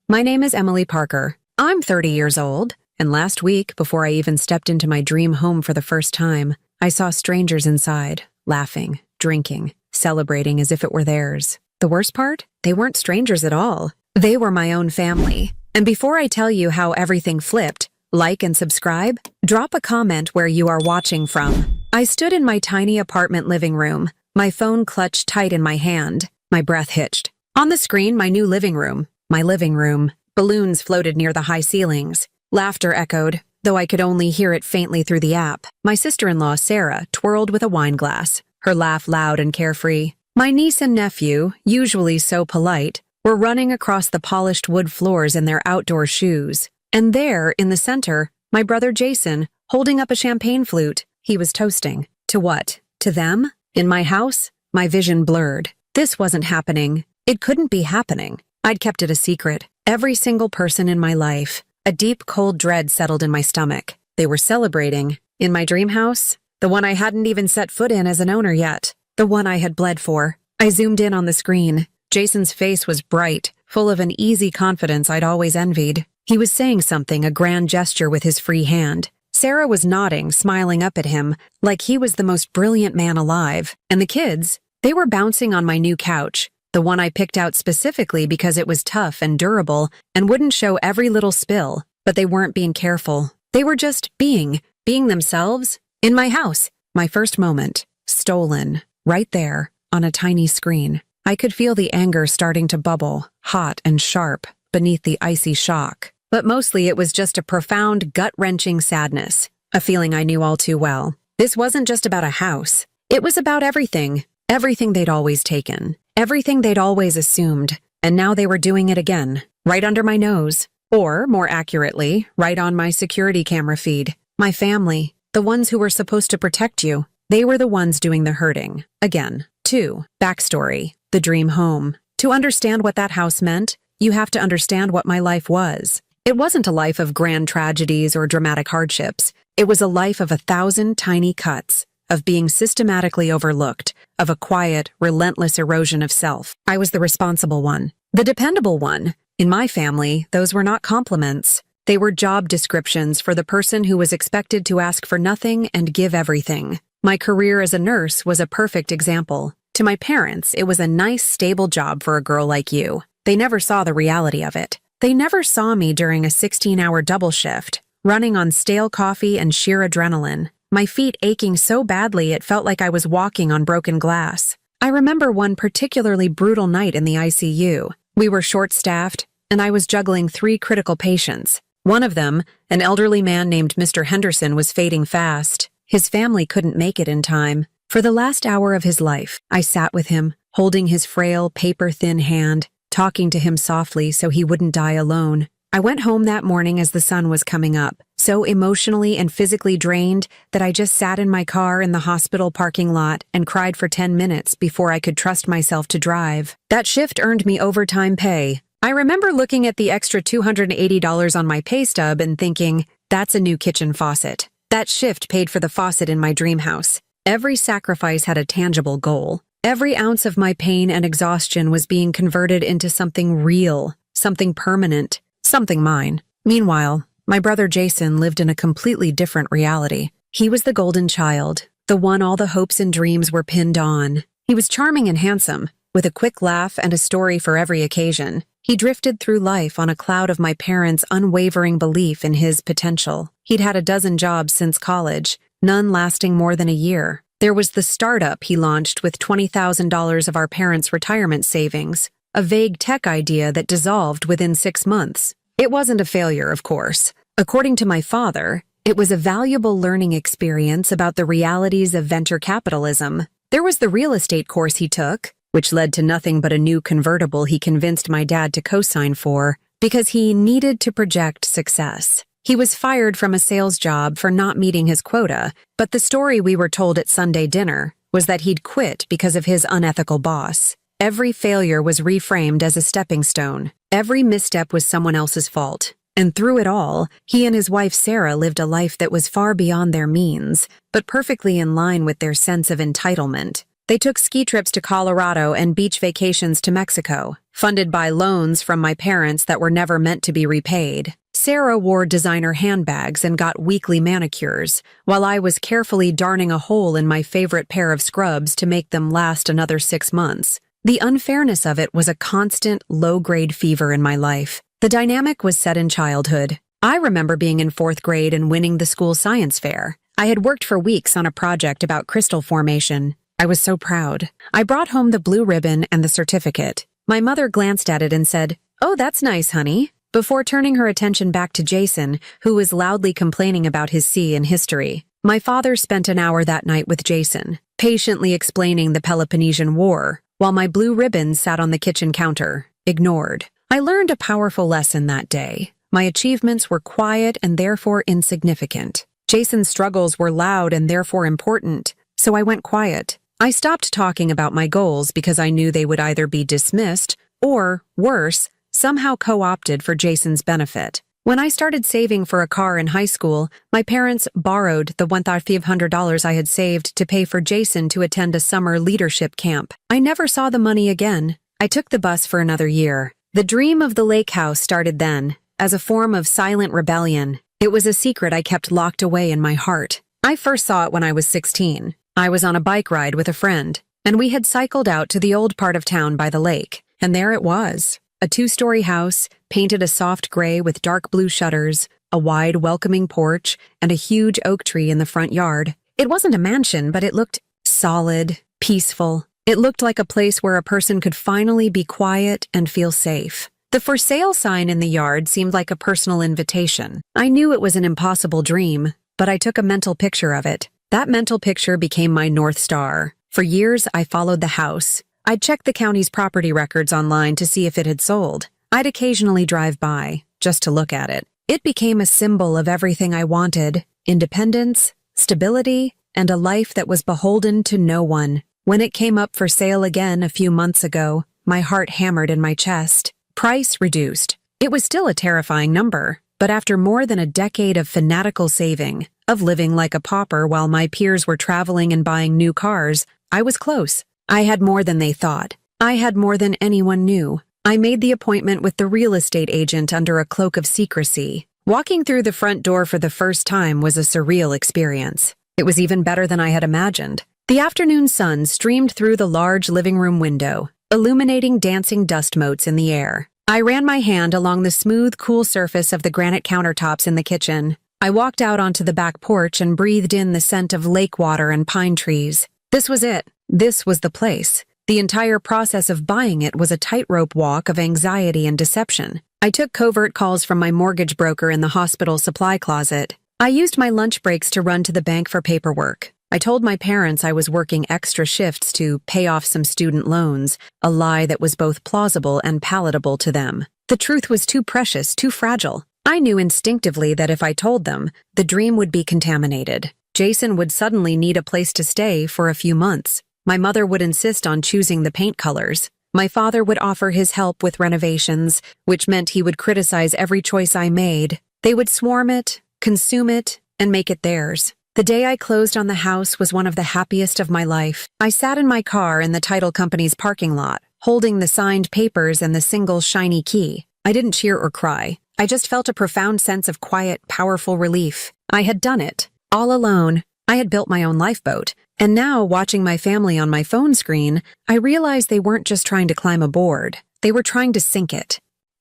My name is Emily Parker. I'm 30 years old, and last week, before I even stepped into my dream home for the first time, I saw strangers inside, laughing, drinking, celebrating as if it were theirs. The worst part? They weren't strangers at all. They were my own family. And before I tell you how everything flipped, like and subscribe, drop a comment where you are watching from. I stood in my tiny apartment living room, my phone clutched tight in my hand, my breath hitched. On the screen, my new living room. My living room. Balloons floated near the high ceilings. Laughter echoed, though I could only hear it faintly through the app. My sister-in-law, Sarah, twirled with a wine glass, her laugh loud and carefree. My niece and nephew, usually so polite, were running across the polished wood floors in their outdoor shoes. And there, in the center, my brother Jason, holding up a champagne flute. He was toasting. To what? To them? In my house? My vision blurred. This wasn't happening. It couldn't be happening. I'd kept it a secret. Every single person in my life. A deep, cold dread settled in my stomach. They were celebrating. In my dream house? The one I hadn't even set foot in as an owner yet. The one I had bled for. I zoomed in on the screen. Jason's face was bright, full of an easy confidence I'd always envied. He was saying something, a grand gesture with his free hand. Sarah was nodding, smiling up at him, like he was the most brilliant man alive. And the kids? They were bouncing on my new couch. The one I picked out specifically because it was tough and durable and wouldn't show every little spill, but they weren't being careful. They were just being themselves, in my house. My first moment, stolen, right there, on a tiny screen. I could feel the anger starting to bubble, hot and sharp, beneath the icy shock. But mostly it was just a profound, gut-wrenching sadness, a feeling I knew all too well. This wasn't just about a house. It was about everything they'd always taken. Everything they'd always assumed, and now they were doing it again, right under my nose. Or, more accurately, right on my security camera feed. My family, the ones who were supposed to protect you, they were the ones doing the hurting. Again. 2. Backstory. The dream home. To understand what that house meant, you have to understand what my life was. It wasn't a life of grand tragedies or dramatic hardships. It was a life of 1,000 tiny cuts, of being systematically overlooked, of a quiet, relentless erosion of self. I was the responsible one, the dependable one. In my family, those were not compliments. They were job descriptions for the person who was expected to ask for nothing and give everything. My career as a nurse was a perfect example. To my parents, it was a nice, stable job for a girl like you. They never saw the reality of it. They never saw me during a 16-hour double shift, running on stale coffee and sheer adrenaline. My feet aching so badly it felt like I was walking on broken glass. I remember one particularly brutal night in the ICU. We were short-staffed, and I was juggling 3 critical patients. One of them, an elderly man named Mr. Henderson, was fading fast. His family couldn't make it in time. For the last hour of his life, I sat with him, holding his frail, paper-thin hand, talking to him softly so he wouldn't die alone. I went home that morning as the sun was coming up, so emotionally and physically drained that I just sat in my car in the hospital parking lot and cried for 10 minutes before I could trust myself to drive. That shift earned me overtime pay. I remember looking at the extra $280 on my pay stub and thinking, that's a new kitchen faucet. That shift paid for the faucet in my dream house. Every sacrifice had a tangible goal. Every ounce of my pain and exhaustion was being converted into something real, something permanent. Something mine. Meanwhile, my brother Jason lived in a completely different reality. He was the golden child, the one all the hopes and dreams were pinned on. He was charming and handsome, with a quick laugh and a story for every occasion. He drifted through life on a cloud of my parents' unwavering belief in his potential. He'd had a dozen jobs since college, none lasting more than a year. There was the startup he launched with $20,000 of our parents' retirement savings. A vague tech idea that dissolved within 6 months. It wasn't a failure, of course. According to my father, it was a valuable learning experience about the realities of venture capitalism. There was the real estate course he took, which led to nothing but a new convertible he convinced my dad to co-sign for, because he needed to project success. He was fired from a sales job for not meeting his quota, but the story we were told at Sunday dinner was that he'd quit because of his unethical boss. Every failure was reframed as a stepping stone. Every misstep was someone else's fault. And through it all, he and his wife Sarah lived a life that was far beyond their means, but perfectly in line with their sense of entitlement. They took ski trips to Colorado and beach vacations to Mexico, funded by loans from my parents that were never meant to be repaid. Sarah wore designer handbags and got weekly manicures, while I was carefully darning a hole in my favorite pair of scrubs to make them last another 6 months. The unfairness of it was a constant, low-grade fever in my life. The dynamic was set in childhood. I remember being in 4th grade and winning the school science fair. I had worked for weeks on a project about crystal formation. I was so proud. I brought home the blue ribbon and the certificate. My mother glanced at it and said, "Oh, that's nice, honey," before turning her attention back to Jason, who was loudly complaining about his C in history. My father spent an hour that night with Jason, patiently explaining the Peloponnesian War, while my blue ribbon sat on the kitchen counter, ignored. I learned a powerful lesson that day. My achievements were quiet and therefore insignificant. Jason's struggles were loud and therefore important, so I went quiet. I stopped talking about my goals because I knew they would either be dismissed or, worse, somehow co-opted for Jason's benefit. When I started saving for a car in high school, my parents borrowed the $1,500 I had saved to pay for Jason to attend a summer leadership camp. I never saw the money again. I took the bus for another year. The dream of the lake house started then, as a form of silent rebellion. It was a secret I kept locked away in my heart. I first saw it when I was 16. I was on a bike ride with a friend, and we had cycled out to the old part of town by the lake, and there it was. A 2-story house, painted a soft gray with dark blue shutters, a wide, welcoming porch, and a huge oak tree in the front yard. It wasn't a mansion, but it looked solid, peaceful. It looked like a place where a person could finally be quiet and feel safe. The for sale sign in the yard seemed like a personal invitation. I knew it was an impossible dream, but I took a mental picture of it. That mental picture became my North Star. For years, I followed the house. I'd check the county's property records online to see if it had sold. I'd occasionally drive by, just to look at it. It became a symbol of everything I wanted: independence, stability, and a life that was beholden to no one. When it came up for sale again a few months ago, my heart hammered in my chest. Price reduced. It was still a terrifying number, but after more than a decade of fanatical saving, of living like a pauper while my peers were traveling and buying new cars, I was close. I had more than they thought. I had more than anyone knew. I made the appointment with the real estate agent under a cloak of secrecy. Walking through the front door for the first time was a surreal experience. It was even better than I had imagined. The afternoon sun streamed through the large living room window, illuminating dancing dust motes in the air. I ran my hand along the smooth, cool surface of the granite countertops in the kitchen. I walked out onto the back porch and breathed in the scent of lake water and pine trees. This was it. This was the place. The entire process of buying it was a tightrope walk of anxiety and deception. I took covert calls from my mortgage broker in the hospital supply closet. I used my lunch breaks to run to the bank for paperwork. I told my parents I was working extra shifts to pay off some student loans, a lie that was both plausible and palatable to them. The truth was too precious, too fragile. I knew instinctively that if I told them, the dream would be contaminated. Jason would suddenly need a place to stay for a few months. My mother would insist on choosing the paint colors. My father would offer his help with renovations, which meant he would criticize every choice I made. They would swarm it, consume it, and make it theirs. The day I closed on the house was one of the happiest of my life. I sat in my car in the title company's parking lot, holding the signed papers and the single shiny key. I didn't cheer or cry. I just felt a profound sense of quiet, powerful relief. I had done it, all alone. I had built my own lifeboat. And now, watching my family on my phone screen, I realized they weren't just trying to climb aboard. They were trying to sink it.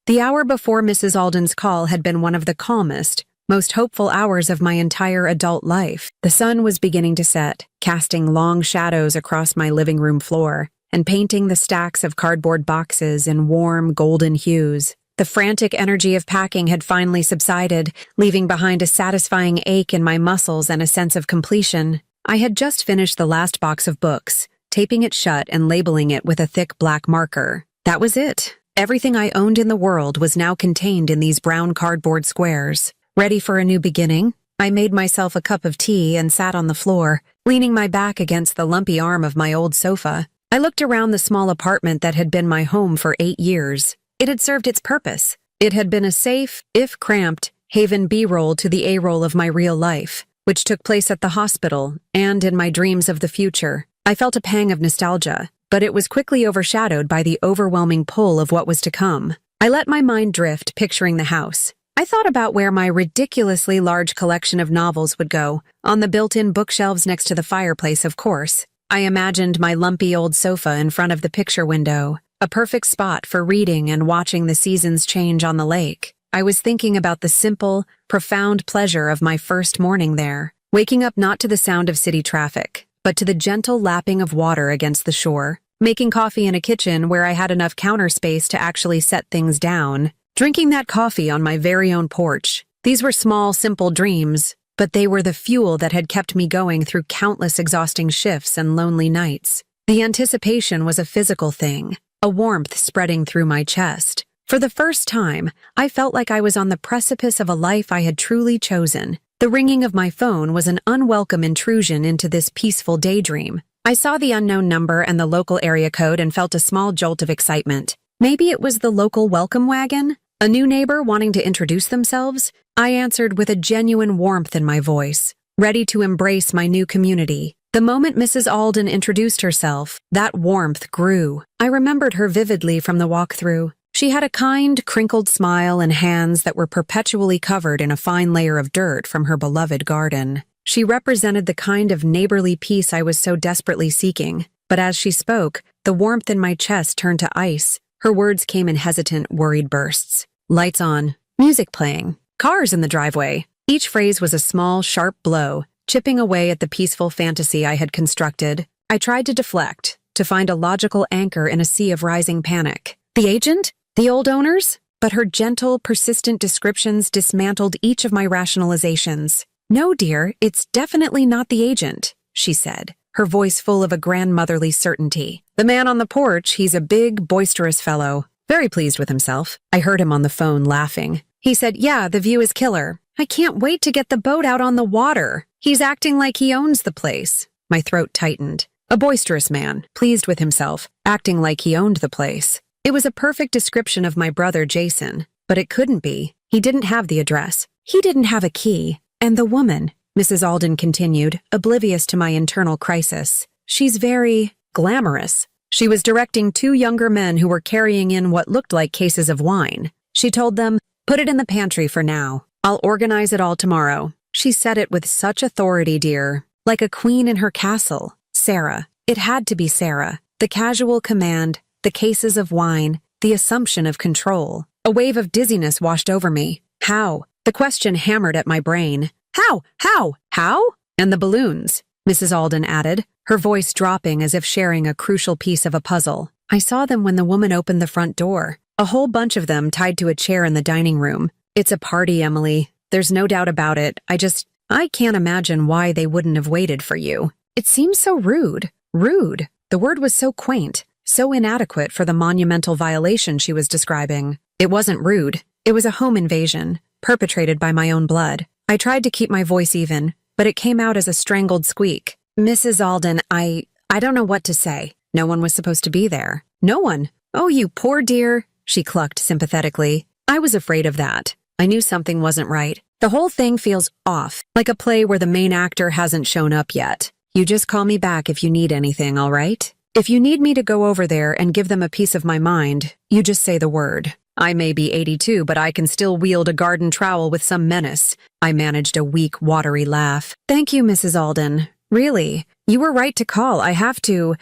The hour before Mrs. Alden's call had been one of the calmest, most hopeful hours of my entire adult life. The sun was beginning to set, casting long shadows across my living room floor, and painting the stacks of cardboard boxes in warm, golden hues. The frantic energy of packing had finally subsided, leaving behind a satisfying ache in my muscles and a sense of completion. I had just finished the last box of books, taping it shut and labeling it with a thick black marker. That was it. Everything I owned in the world was now contained in these brown cardboard squares. Ready for a new beginning? I made myself a cup of tea and sat on the floor, leaning my back against the lumpy arm of my old sofa. I looked around the small apartment that had been my home for 8 years. It had served its purpose. It had been a safe, if cramped, haven B-roll to the A-roll of my real life, which took place at the hospital and in my dreams of the future. I felt a pang of nostalgia, but it was quickly overshadowed by the overwhelming pull of what was to come. I let my mind drift, picturing the house. I thought about where my ridiculously large collection of novels would go, on the built-in bookshelves next to the fireplace, of course. I imagined my lumpy old sofa in front of the picture window, a perfect spot for reading and watching the seasons change on the lake. I was thinking about the simple, profound pleasure of my first morning there, waking up not to the sound of city traffic, but to the gentle lapping of water against the shore, making coffee in a kitchen where I had enough counter space to actually set things down, drinking that coffee on my very own porch. These were small, simple dreams, but they were the fuel that had kept me going through countless exhausting shifts and lonely nights. The anticipation was a physical thing, a warmth spreading through my chest. For the first time, I felt like I was on the precipice of a life I had truly chosen. The ringing of my phone was an unwelcome intrusion into this peaceful daydream. I saw the unknown number and the local area code and felt a small jolt of excitement. Maybe it was the local welcome wagon? A new neighbor wanting to introduce themselves? I answered with a genuine warmth in my voice, ready to embrace my new community. The moment Mrs. Alden introduced herself, that warmth grew. I remembered her vividly from the walkthrough. She had a kind, crinkled smile and hands that were perpetually covered in a fine layer of dirt from her beloved garden. She represented the kind of neighborly peace I was so desperately seeking. But as she spoke, the warmth in my chest turned to ice. Her words came in hesitant, worried bursts. Lights on, music playing, cars in the driveway. Each phrase was a small, sharp blow, chipping away at the peaceful fantasy I had constructed. I tried to deflect, to find a logical anchor in a sea of rising panic. The agent? The old owners? But her gentle, persistent descriptions dismantled each of my rationalizations. "No, dear, it's definitely not the agent," she said, her voice full of a grandmotherly certainty. "The man on the porch, he's a big, boisterous fellow. Very pleased with himself." I heard him on the phone laughing. He said, "Yeah, the view is killer. I can't wait to get the boat out on the water. He's acting like he owns the place." My throat tightened. A boisterous man, pleased with himself, acting like he owned the place. It was a perfect description of my brother Jason, but it couldn't be. He didn't have the address. He didn't have a key. And the woman, Mrs. Alden continued, oblivious to my internal crisis. "She's very glamorous." She was directing two younger men who were carrying in what looked like cases of wine. She told them, "Put it in the pantry for now. I'll organize it all tomorrow." She said it with such authority, dear, like a queen in her castle. Sarah. It had to be Sarah. The casual command, the cases of wine, the assumption of control. A wave of dizziness washed over me. How? The question hammered at my brain. How? How? How? And the balloons, Mrs. Alden added, her voice dropping as if sharing a crucial piece of a puzzle. "I saw them when the woman opened the front door. A whole bunch of them tied to a chair in the dining room. It's a party, Emily. There's no doubt about it. I can't imagine why they wouldn't have waited for you. It seems so rude." Rude. The word was so quaint, so inadequate for the monumental violation she was describing. It wasn't rude. It was a home invasion, perpetrated by my own blood. I tried to keep my voice even, but it came out as a strangled squeak. "Mrs. Alden, I don't know what to say. No one was supposed to be there." "No one? Oh, you poor dear," she clucked sympathetically. "I was afraid of that. I knew something wasn't right. The whole thing feels off, like a play where the main actor hasn't shown up yet. You just call me back if you need anything, all right? If you need me to go over there and give them a piece of my mind, you just say the word. I may be 82, but I can still wield a garden trowel with some menace." I managed a weak, watery laugh. "Thank you, Mrs. Alden. Really, you were right to call. I have to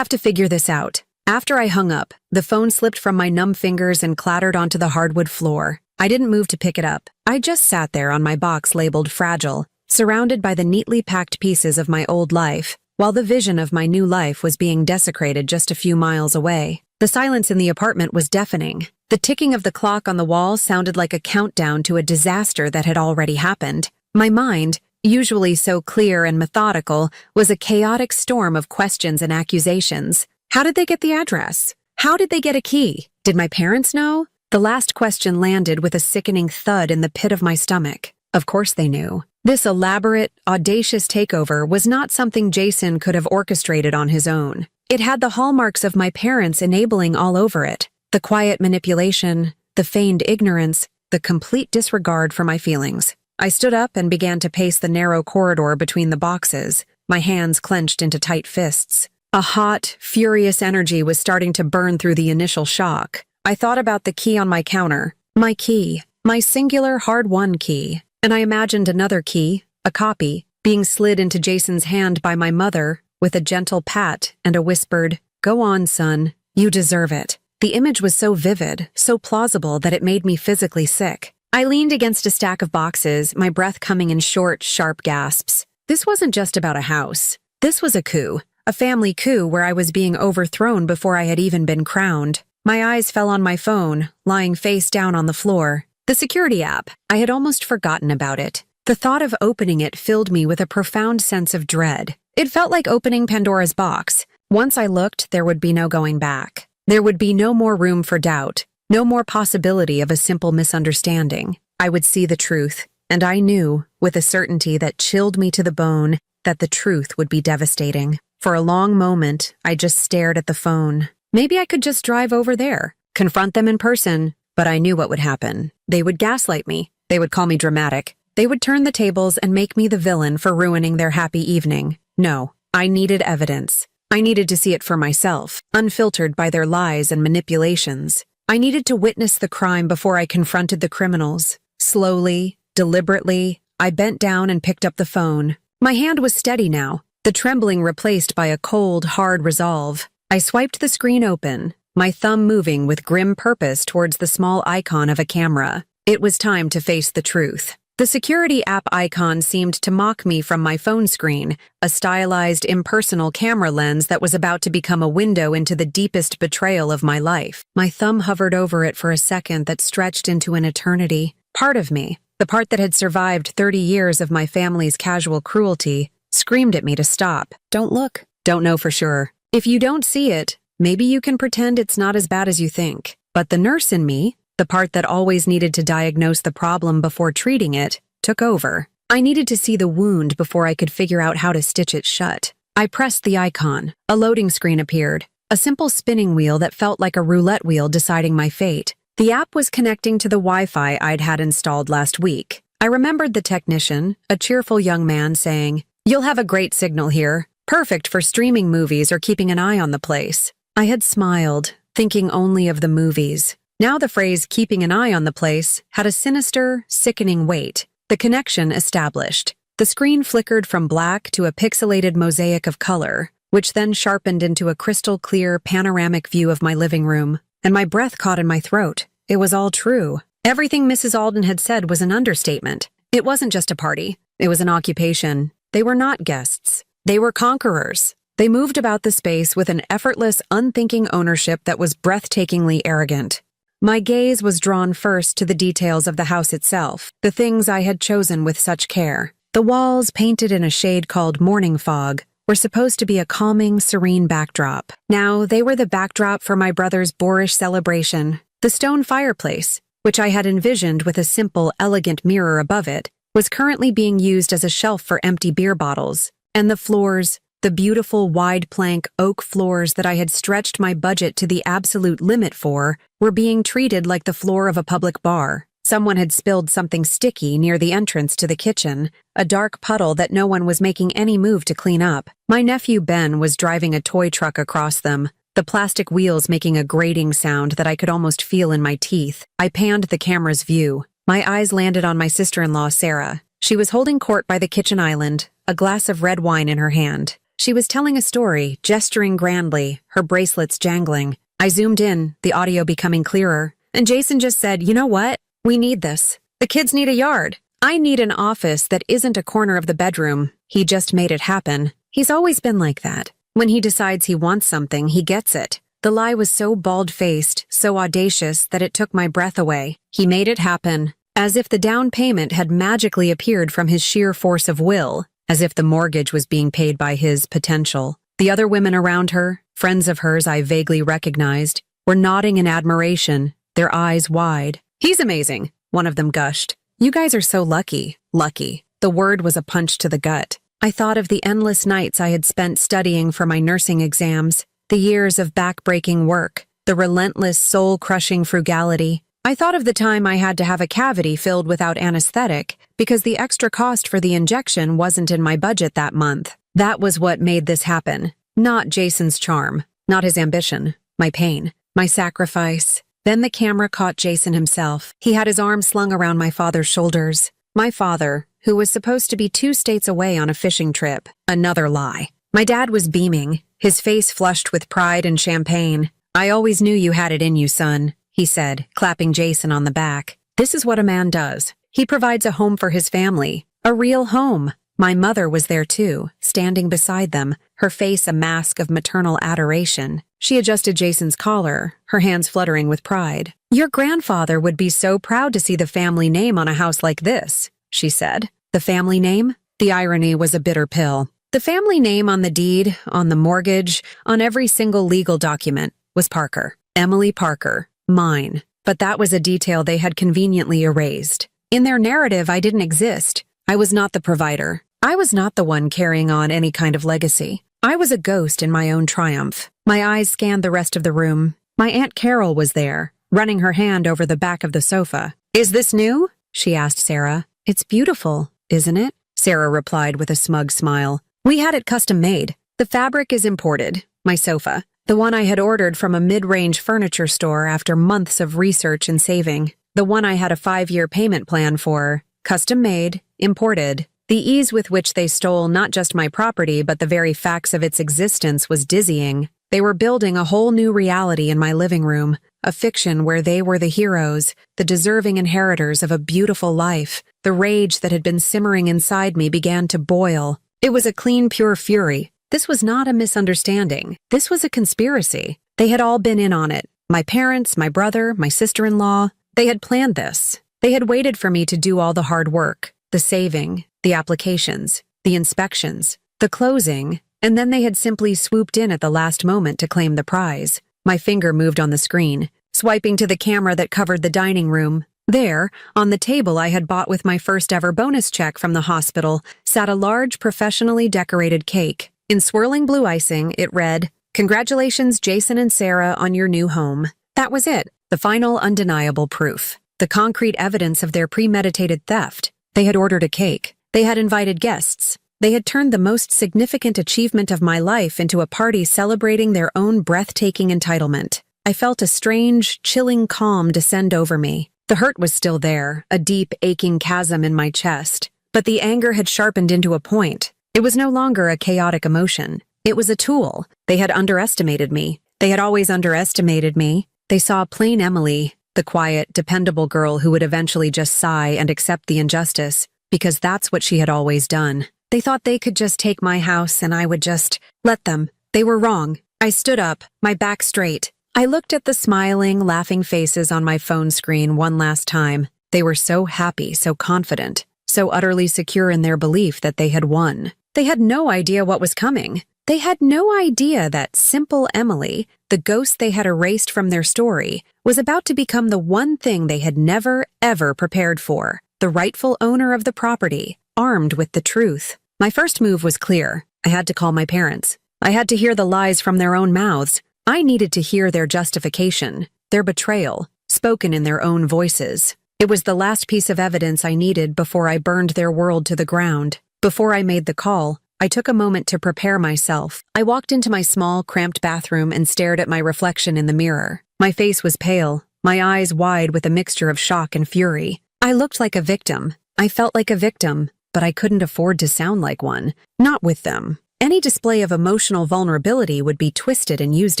figure this out." After I hung up, the phone slipped from my numb fingers and clattered onto the hardwood floor. I didn't move to pick it up. I just sat there on my box labeled fragile, surrounded by the neatly packed pieces of my old life, while the vision of my new life was being desecrated just a few miles away. The silence in the apartment was deafening. The ticking of the clock on the wall sounded like a countdown to a disaster that had already happened. My mind, usually so clear and methodical, was a chaotic storm of questions and accusations. How did they get the address? How did they get a key? Did my parents know? The last question landed with a sickening thud in the pit of my stomach. Of course they knew. This elaborate, audacious takeover was not something Jason could have orchestrated on his own. It had the hallmarks of my parents enabling all over it. The quiet manipulation, the feigned ignorance, the complete disregard for my feelings. I stood up and began to pace the narrow corridor between the boxes, my hands clenched into tight fists. A hot, furious energy was starting to burn through the initial shock. I thought about the key on my counter. My key. My singular hard-won key. And I imagined another key, a copy, being slid into Jason's hand by my mother with a gentle pat and a whispered, "Go on, son. You deserve it." The image was so vivid, so plausible that it made me physically sick. I leaned against a stack of boxes, my breath coming in short, sharp gasps. This wasn't just about a house. This was a coup. A family coup where I was being overthrown before I had even been crowned. My eyes fell on my phone, lying face down on the floor. The security app. I had almost forgotten about it. The thought of opening it filled me with a profound sense of dread. It felt like opening Pandora's box. Once I looked, there would be no going back. There would be no more room for doubt, no more possibility of a simple misunderstanding. I would see the truth, and I knew, with a certainty that chilled me to the bone, that the truth would be devastating. For a long moment, I just stared at the phone. Maybe I could just drive over there, confront them in person, but I knew what would happen. They would gaslight me. They would call me dramatic. They would turn the tables and make me the villain for ruining their happy evening. No, I needed evidence. I needed to see it for myself, unfiltered by their lies and manipulations. I needed to witness the crime before I confronted the criminals. Slowly, deliberately, I bent down and picked up the phone. My hand was steady now, the trembling replaced by a cold, hard resolve. I swiped the screen open, my thumb moving with grim purpose towards the small icon of a camera. It was time to face the truth. The security app icon seemed to mock me from my phone screen, a stylized, impersonal camera lens that was about to become a window into the deepest betrayal of my life. My thumb hovered over it for a second that stretched into an eternity. Part of me, the part that had survived 30 years of my family's casual cruelty, screamed at me to stop. Don't look. Don't know for sure. If you don't see it, maybe you can pretend it's not as bad as you think. But the nurse in me, the part that always needed to diagnose the problem before treating it, took over. I needed to see the wound before I could figure out how to stitch it shut. I pressed the icon. A loading screen appeared. A simple spinning wheel that felt like a roulette wheel deciding my fate. The app was connecting to the Wi-Fi I'd had installed last week. I remembered the technician, a cheerful young man, saying, "You'll have a great signal here. Perfect for streaming movies or keeping an eye on the place." I had smiled, thinking only of the movies. Now the phrase "keeping an eye on the place" had a sinister, sickening weight. The connection established. The screen flickered from black to a pixelated mosaic of color, which then sharpened into a crystal-clear, panoramic view of my living room. And my breath caught in my throat. It was all true. Everything Mrs. Alden had said was an understatement. It wasn't just a party. It was an occupation. They were not guests. They were conquerors. They moved about the space with an effortless, unthinking ownership that was breathtakingly arrogant. My gaze was drawn first to the details of the house itself, the things I had chosen with such care. The walls, painted in a shade called morning fog, were supposed to be a calming, serene backdrop. Now they were the backdrop for my brother's boorish celebration. The stone fireplace, which I had envisioned with a simple, elegant mirror above it, was currently being used as a shelf for empty beer bottles. And the floors, the beautiful wide plank oak floors that I had stretched my budget to the absolute limit for, were being treated like the floor of a public bar. Someone had spilled something sticky near the entrance to the kitchen, a dark puddle that no one was making any move to clean up. My nephew Ben was driving a toy truck across them, the plastic wheels making a grating sound that I could almost feel in my teeth. I panned the camera's view. My eyes landed on my sister-in-law, Sarah. She was holding court by the kitchen island, a glass of red wine in her hand. She was telling a story, gesturing grandly, her bracelets jangling. I zoomed in, the audio becoming clearer, and Jason just said, "You know what? We need this. The kids need a yard. I need an office that isn't a corner of the bedroom." He just made it happen. He's always been like that. When he decides he wants something, he gets it. The lie was so bald-faced, so audacious, that it took my breath away. He made it happen, as if the down payment had magically appeared from his sheer force of will, as if the mortgage was being paid by his potential. The other women around her, friends of hers I vaguely recognized, were nodding in admiration, their eyes wide. "He's amazing," one of them gushed. "You guys are so lucky." Lucky. The word was a punch to the gut. I thought of the endless nights I had spent studying for my nursing exams, the years of back-breaking work, the relentless, soul-crushing frugality. I thought of the time I had to have a cavity filled without anesthetic because the extra cost for the injection wasn't in my budget that month. That was what made this happen. Not Jason's charm, not his ambition, my pain, my sacrifice. Then the camera caught Jason himself. He had his arm slung around my father's shoulders. My father, who was supposed to be 2 states away on a fishing trip. Another lie. My dad was beaming, his face flushed with pride and champagne. "I always knew you had it in you, son," he said, clapping Jason on the back. "This is what a man does. He provides a home for his family. A real home." My mother was there too, standing beside them, her face a mask of maternal adoration. She adjusted Jason's collar, her hands fluttering with pride. "Your grandfather would be so proud to see the family name on a house like this," she said. The family name? The irony was a bitter pill. The family name on the deed, on the mortgage, on every single legal document was Parker. Emily Parker. Mine. But that was a detail they had conveniently erased. In their narrative, I didn't exist. I was not the provider. I was not the one carrying on any kind of legacy. I was a ghost in my own triumph. My eyes scanned the rest of the room. My Aunt Carol was there, running her hand over the back of the sofa. "Is this new?" she asked Sarah. "It's beautiful, isn't it?" Sarah replied with a smug smile. "We had it custom made. The fabric is imported. My sofa, the one I had ordered from a mid-range furniture store after months of research and saving. The one I had a 5-year payment plan for. Custom made, imported. The ease with which they stole not just my property but the very facts of its existence was dizzying. They were building a whole new reality in my living room, a fiction where they were the heroes, the deserving inheritors of a beautiful life. The rage that had been simmering inside me began to boil. It was a clean, pure fury. This was not a misunderstanding. This was a conspiracy. They had all been in on it. My parents, my brother, my sister-in-law. They had planned this. They had waited for me to do all the hard work, the saving, the applications, the inspections, the closing, and then they had simply swooped in at the last moment to claim the prize. My finger moved on the screen, swiping to the camera that covered the dining room. There, on the table I had bought with my first ever bonus check from the hospital, sat a large, professionally decorated cake. In swirling blue icing, it read, "Congratulations, Jason and Sarah, on your new home." That was it, the final undeniable proof. The concrete evidence of their premeditated theft. They had ordered a cake. They had invited guests. They had turned the most significant achievement of my life into a party celebrating their own breathtaking entitlement. I felt a strange, chilling calm descend over me. The hurt was still there, a deep, aching chasm in my chest. But the anger had sharpened into a point. It was no longer a chaotic emotion. It was a tool. They had underestimated me. They had always underestimated me. They saw plain Emily, the quiet, dependable girl who would eventually just sigh and accept the injustice, because that's what she had always done. They thought they could just take my house and I would just let them. They were wrong. I stood up, my back straight. I looked at the smiling, laughing faces on my phone screen one last time. They were so happy, so confident, so utterly secure in their belief that they had won. They had no idea what was coming. They had no idea that simple Emily, the ghost they had erased from their story, was about to become the one thing they had never, ever prepared for, the rightful owner of the property, armed with the truth. My first move was clear. I had to call my parents. I had to hear the lies from their own mouths. I needed to hear their justification, their betrayal, spoken in their own voices. It was the last piece of evidence I needed before I burned their world to the ground. Before I made the call, I took a moment to prepare myself. I walked into my small, cramped bathroom and stared at my reflection in the mirror. My face was pale, my eyes wide with a mixture of shock and fury. I looked like a victim. I felt like a victim, but I couldn't afford to sound like one. Not with them. Any display of emotional vulnerability would be twisted and used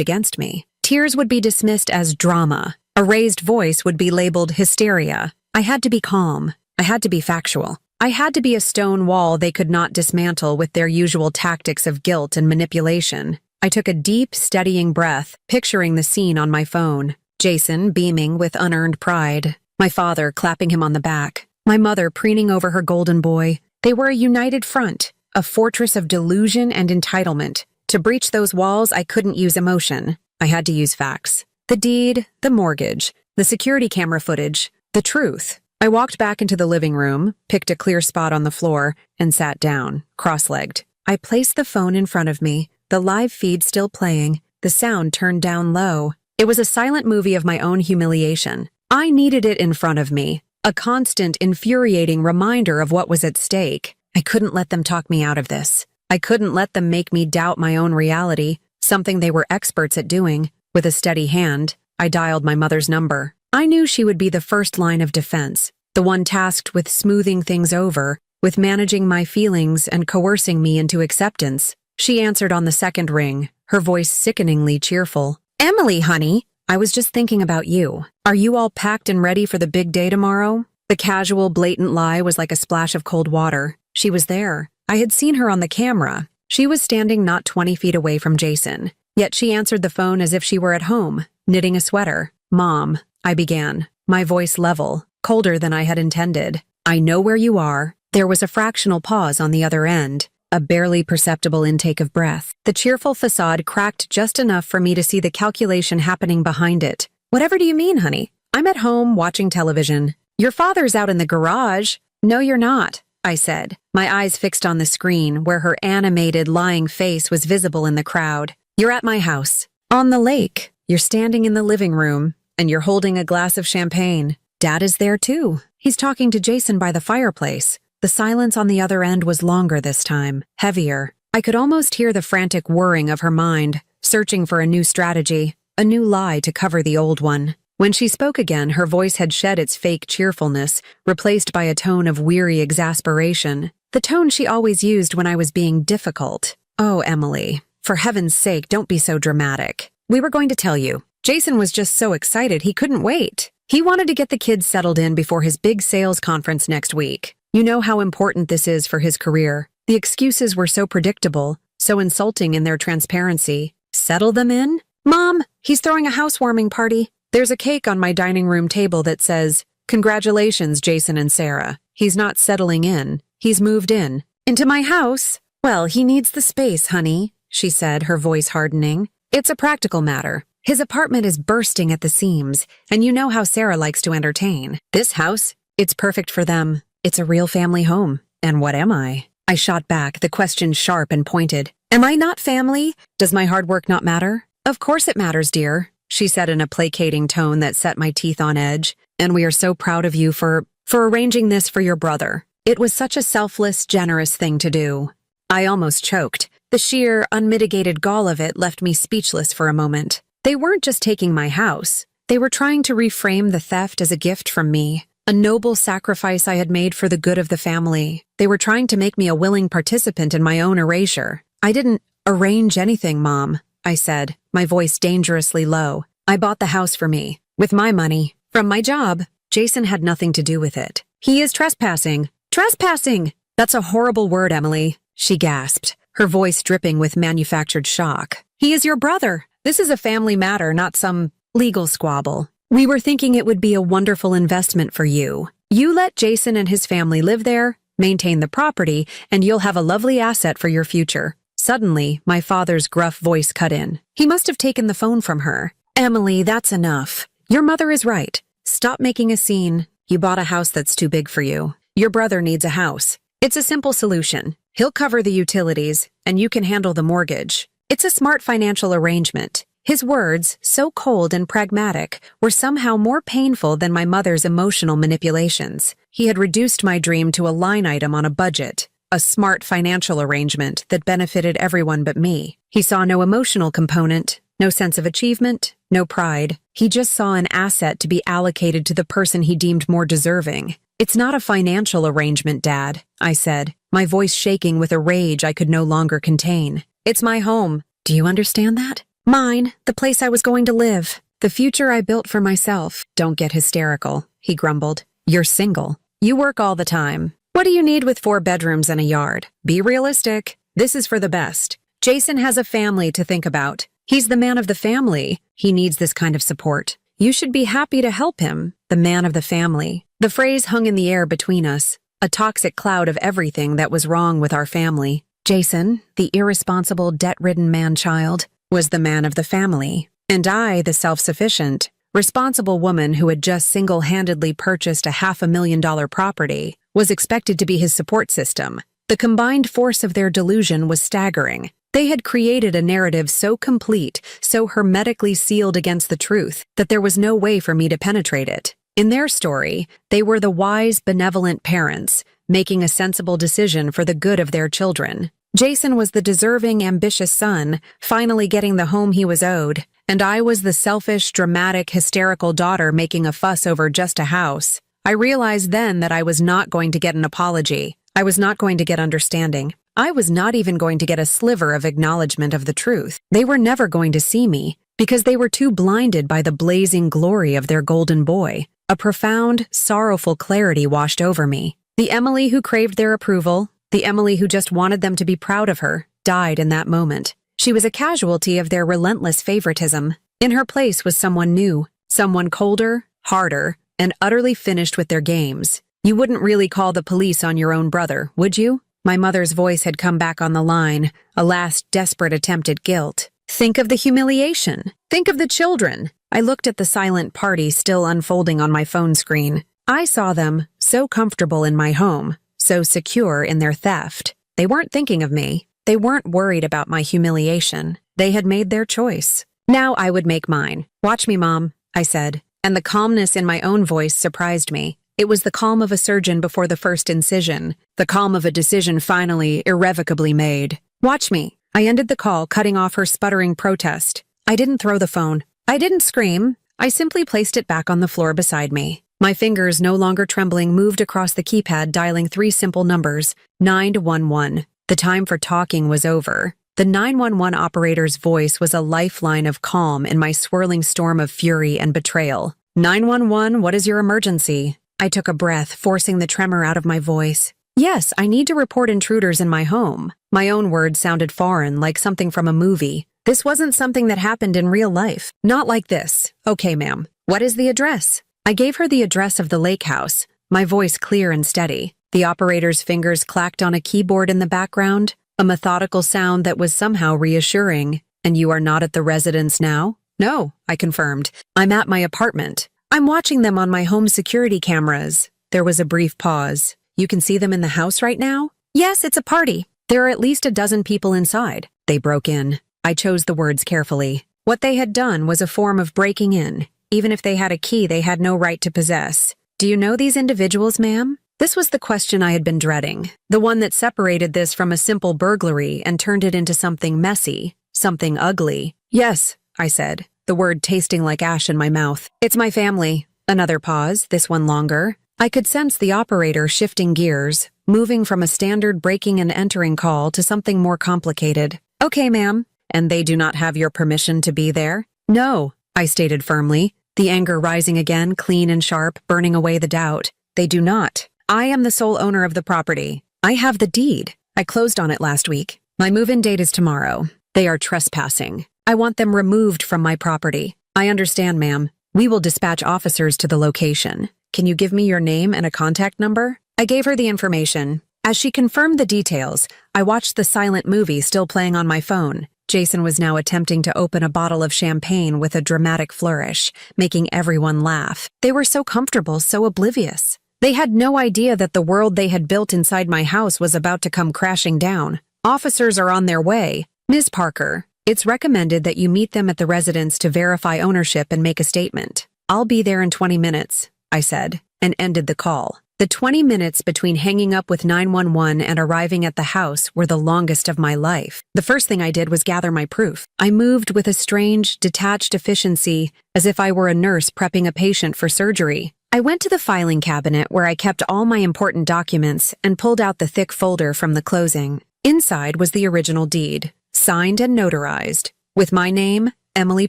against me. Tears would be dismissed as drama. A raised voice would be labeled hysteria. I had to be calm. I had to be factual. I had to be a stone wall they could not dismantle with their usual tactics of guilt and manipulation. I took a deep, steadying breath, picturing the scene on my phone. Jason beaming with unearned pride. My father clapping him on the back. My mother preening over her golden boy. They were a united front, a fortress of delusion and entitlement. To breach those walls, I couldn't use emotion. I had to use facts. The deed, the mortgage, the security camera footage, the truth. I walked back into the living room, picked a clear spot on the floor, and sat down, cross-legged. I placed the phone in front of me, the live feed still playing, the sound turned down low. It was a silent movie of my own humiliation. I needed it in front of me, a constant, infuriating reminder of what was at stake. I couldn't let them talk me out of this. I couldn't let them make me doubt my own reality, something they were experts at doing. With a steady hand, I dialed my mother's number. I knew she would be the first line of defense, the one tasked with smoothing things over, with managing my feelings and coercing me into acceptance. She answered on the second ring, her voice sickeningly cheerful. "Emily, honey, I was just thinking about you. Are you all packed and ready for the big day tomorrow?" The casual, blatant lie was like a splash of cold water. She was there. I had seen her on the camera. She was standing not 20 feet away from Jason. Yet she answered the phone as if she were at home, knitting a sweater. "Mom," I began, my voice level, colder than I had intended. "I know where you are." There was a fractional pause on the other end, a barely perceptible intake of breath. The cheerful facade cracked just enough for me to see the calculation happening behind it. "Whatever do you mean, honey? I'm at home watching television. Your father's out in the garage." "No, you're not," I said, my eyes fixed on the screen where her animated, lying face was visible in the crowd. "You're at my house. On the lake. You're standing in the living room, and you're holding a glass of champagne. Dad is there too. He's talking to Jason by the fireplace." The silence on the other end was longer this time, heavier. I could almost hear the frantic whirring of her mind, searching for a new strategy, a new lie to cover the old one. When she spoke again, her voice had shed its fake cheerfulness, replaced by a tone of weary exasperation, the tone she always used when I was being difficult. "Oh, Emily, for heaven's sake, don't be so dramatic. We were going to tell you. Jason was just so excited he couldn't wait. He wanted to get the kids settled in before his big sales conference next week. You know how important this is for his career." The excuses were so predictable, so insulting in their transparency. "Settle them in? Mom, he's throwing a housewarming party. There's a cake on my dining room table that says, 'Congratulations, Jason and Sarah.' He's not settling in. He's moved in. Into my house? Well, he needs the space, honey," she said, her voice hardening. "It's a practical matter. His apartment is bursting at the seams, and you know how Sarah likes to entertain. This house, it's perfect for them. It's a real family home. And what am I?" I shot back, the question sharp and pointed. "Am I not family? Does my hard work not matter?" "Of course it matters, dear," she said in a placating tone that set my teeth on edge. "And we are so proud of you for arranging this for your brother. It was such a selfless, generous thing to do." I almost choked. The sheer, unmitigated gall of it left me speechless for a moment. They weren't just taking my house. They were trying to reframe the theft as a gift from me, a noble sacrifice I had made for the good of the family. They were trying to make me a willing participant in my own erasure. "I didn't arrange anything, Mom," I said, my voice dangerously low. "I bought the house for me, with my money, from my job. Jason had nothing to do with it. He is trespassing." "Trespassing! That's a horrible word, Emily," she gasped, her voice dripping with manufactured shock. "He is your brother. This is a family matter, not some legal squabble. We were thinking it would be a wonderful investment for you. You let Jason and his family live there, maintain the property, and you'll have a lovely asset for your future." Suddenly, my father's gruff voice cut in. He must have taken the phone from her. "Emily, that's enough. Your mother is right. Stop making a scene. You bought a house that's too big for you. Your brother needs a house. It's a simple solution. He'll cover the utilities, and you can handle the mortgage. It's a smart financial arrangement." His words, so cold and pragmatic, were somehow more painful than my mother's emotional manipulations. He had reduced my dream to a line item on a budget, a smart financial arrangement that benefited everyone but me. He saw no emotional component, no sense of achievement, no pride. He just saw an asset to be allocated to the person he deemed more deserving. "It's not a financial arrangement, Dad," I said, my voice shaking with a rage I could no longer contain. "It's my home. Do you understand that? Mine, the place I was going to live, the future I built for myself." "Don't get hysterical," he grumbled. "You're single. You work all the time. What do you need with 4 bedrooms and a yard? Be realistic. This is for the best. Jason has a family to think about. He's the man of the family. He needs this kind of support. You should be happy to help him, the man of the family." The phrase hung in the air between us, a toxic cloud of everything that was wrong with our family. Jason, the irresponsible, debt-ridden man-child, was the man of the family, and I, the self-sufficient, responsible woman who had just single-handedly purchased a $500,000 property, was expected to be his support system. The combined force of their delusion was staggering. They had created a narrative so complete, so hermetically sealed against the truth, that there was no way for me to penetrate it. In their story, they were the wise, benevolent parents, making a sensible decision for the good of their children. Jason was the deserving, ambitious son, finally getting the home he was owed, and I was the selfish, dramatic, hysterical daughter making a fuss over just a house. I realized then that I was not going to get an apology. I was not going to get understanding. I was not even going to get a sliver of acknowledgement of the truth. They were never going to see me, because they were too blinded by the blazing glory of their golden boy. A profound, sorrowful clarity washed over me. The Emily who craved their approval, the Emily who just wanted them to be proud of her, died in that moment. She was a casualty of their relentless favoritism. In her place was someone new, someone colder, harder, and utterly finished with their games. You wouldn't really call the police on your own brother, would you? My mother's voice had come back on the line, a last desperate attempt at guilt. Think of the humiliation. Think of the children. I looked at the silent party still unfolding on my phone screen. I saw them, so comfortable in my home, so secure in their theft. They weren't thinking of me. They weren't worried about my humiliation. They had made their choice. Now I would make mine. Watch me, Mom, I said, and the calmness in my own voice surprised me. It was the calm of a surgeon before the first incision, the calm of a decision finally, irrevocably made. Watch me. I ended the call, cutting off her sputtering protest. I didn't throw the phone. I didn't scream. I simply placed it back on the floor beside me. My fingers, no longer trembling, moved across the keypad, dialing 3 simple numbers, 911. The time for talking was over. The 911 operator's voice was a lifeline of calm in my swirling storm of fury and betrayal. 911, what is your emergency? I took a breath, forcing the tremor out of my voice. Yes, I need to report intruders in my home. My own words sounded foreign, like something from a movie. This wasn't something that happened in real life. Not like this. Okay, ma'am. What is the address? I gave her the address of the lake house, my voice clear and steady. The operator's fingers clacked on a keyboard in the background, a methodical sound that was somehow reassuring. And you are not at the residence now? No, I confirmed. I'm at my apartment. I'm watching them on my home security cameras. There was a brief pause. You can see them in the house right now? Yes, it's a party. There are at least a dozen people inside. They broke in. I chose the words carefully. What they had done was a form of breaking in. Even if they had a key they had no right to possess. Do you know these individuals, ma'am? This was the question I had been dreading. The one that separated this from a simple burglary and turned it into something messy, something ugly. Yes, I said, the word tasting like ash in my mouth. It's my family. Another pause, this one longer. I could sense the operator shifting gears, moving from a standard breaking and entering call to something more complicated. Okay, ma'am. And they do not have your permission to be there? No, I stated firmly, the anger rising again, clean and sharp, burning away the doubt. They do not. I am the sole owner of the property. I have the deed. I closed on it last week. My move-in date is tomorrow. They are trespassing. I want them removed from my property. I understand, ma'am. We will dispatch officers to the location. Can you give me your name and a contact number? I gave her the information. As she confirmed the details, I watched the silent movie still playing on my phone. Jason was now attempting to open a bottle of champagne with a dramatic flourish, making everyone laugh. They were so comfortable, so oblivious. They had no idea that the world they had built inside my house was about to come crashing down. Officers are on their way. Ms. Parker, it's recommended that you meet them at the residence to verify ownership and make a statement. I'll be there in 20 minutes, I said, and ended the call. The 20 minutes between hanging up with 911 and arriving at the house were the longest of my life. The first thing I did was gather my proof. I moved with a strange, detached efficiency, as if I were a nurse prepping a patient for surgery. I went to the filing cabinet where I kept all my important documents and pulled out the thick folder from the closing. Inside was the original deed, signed and notarized, with my name, Emily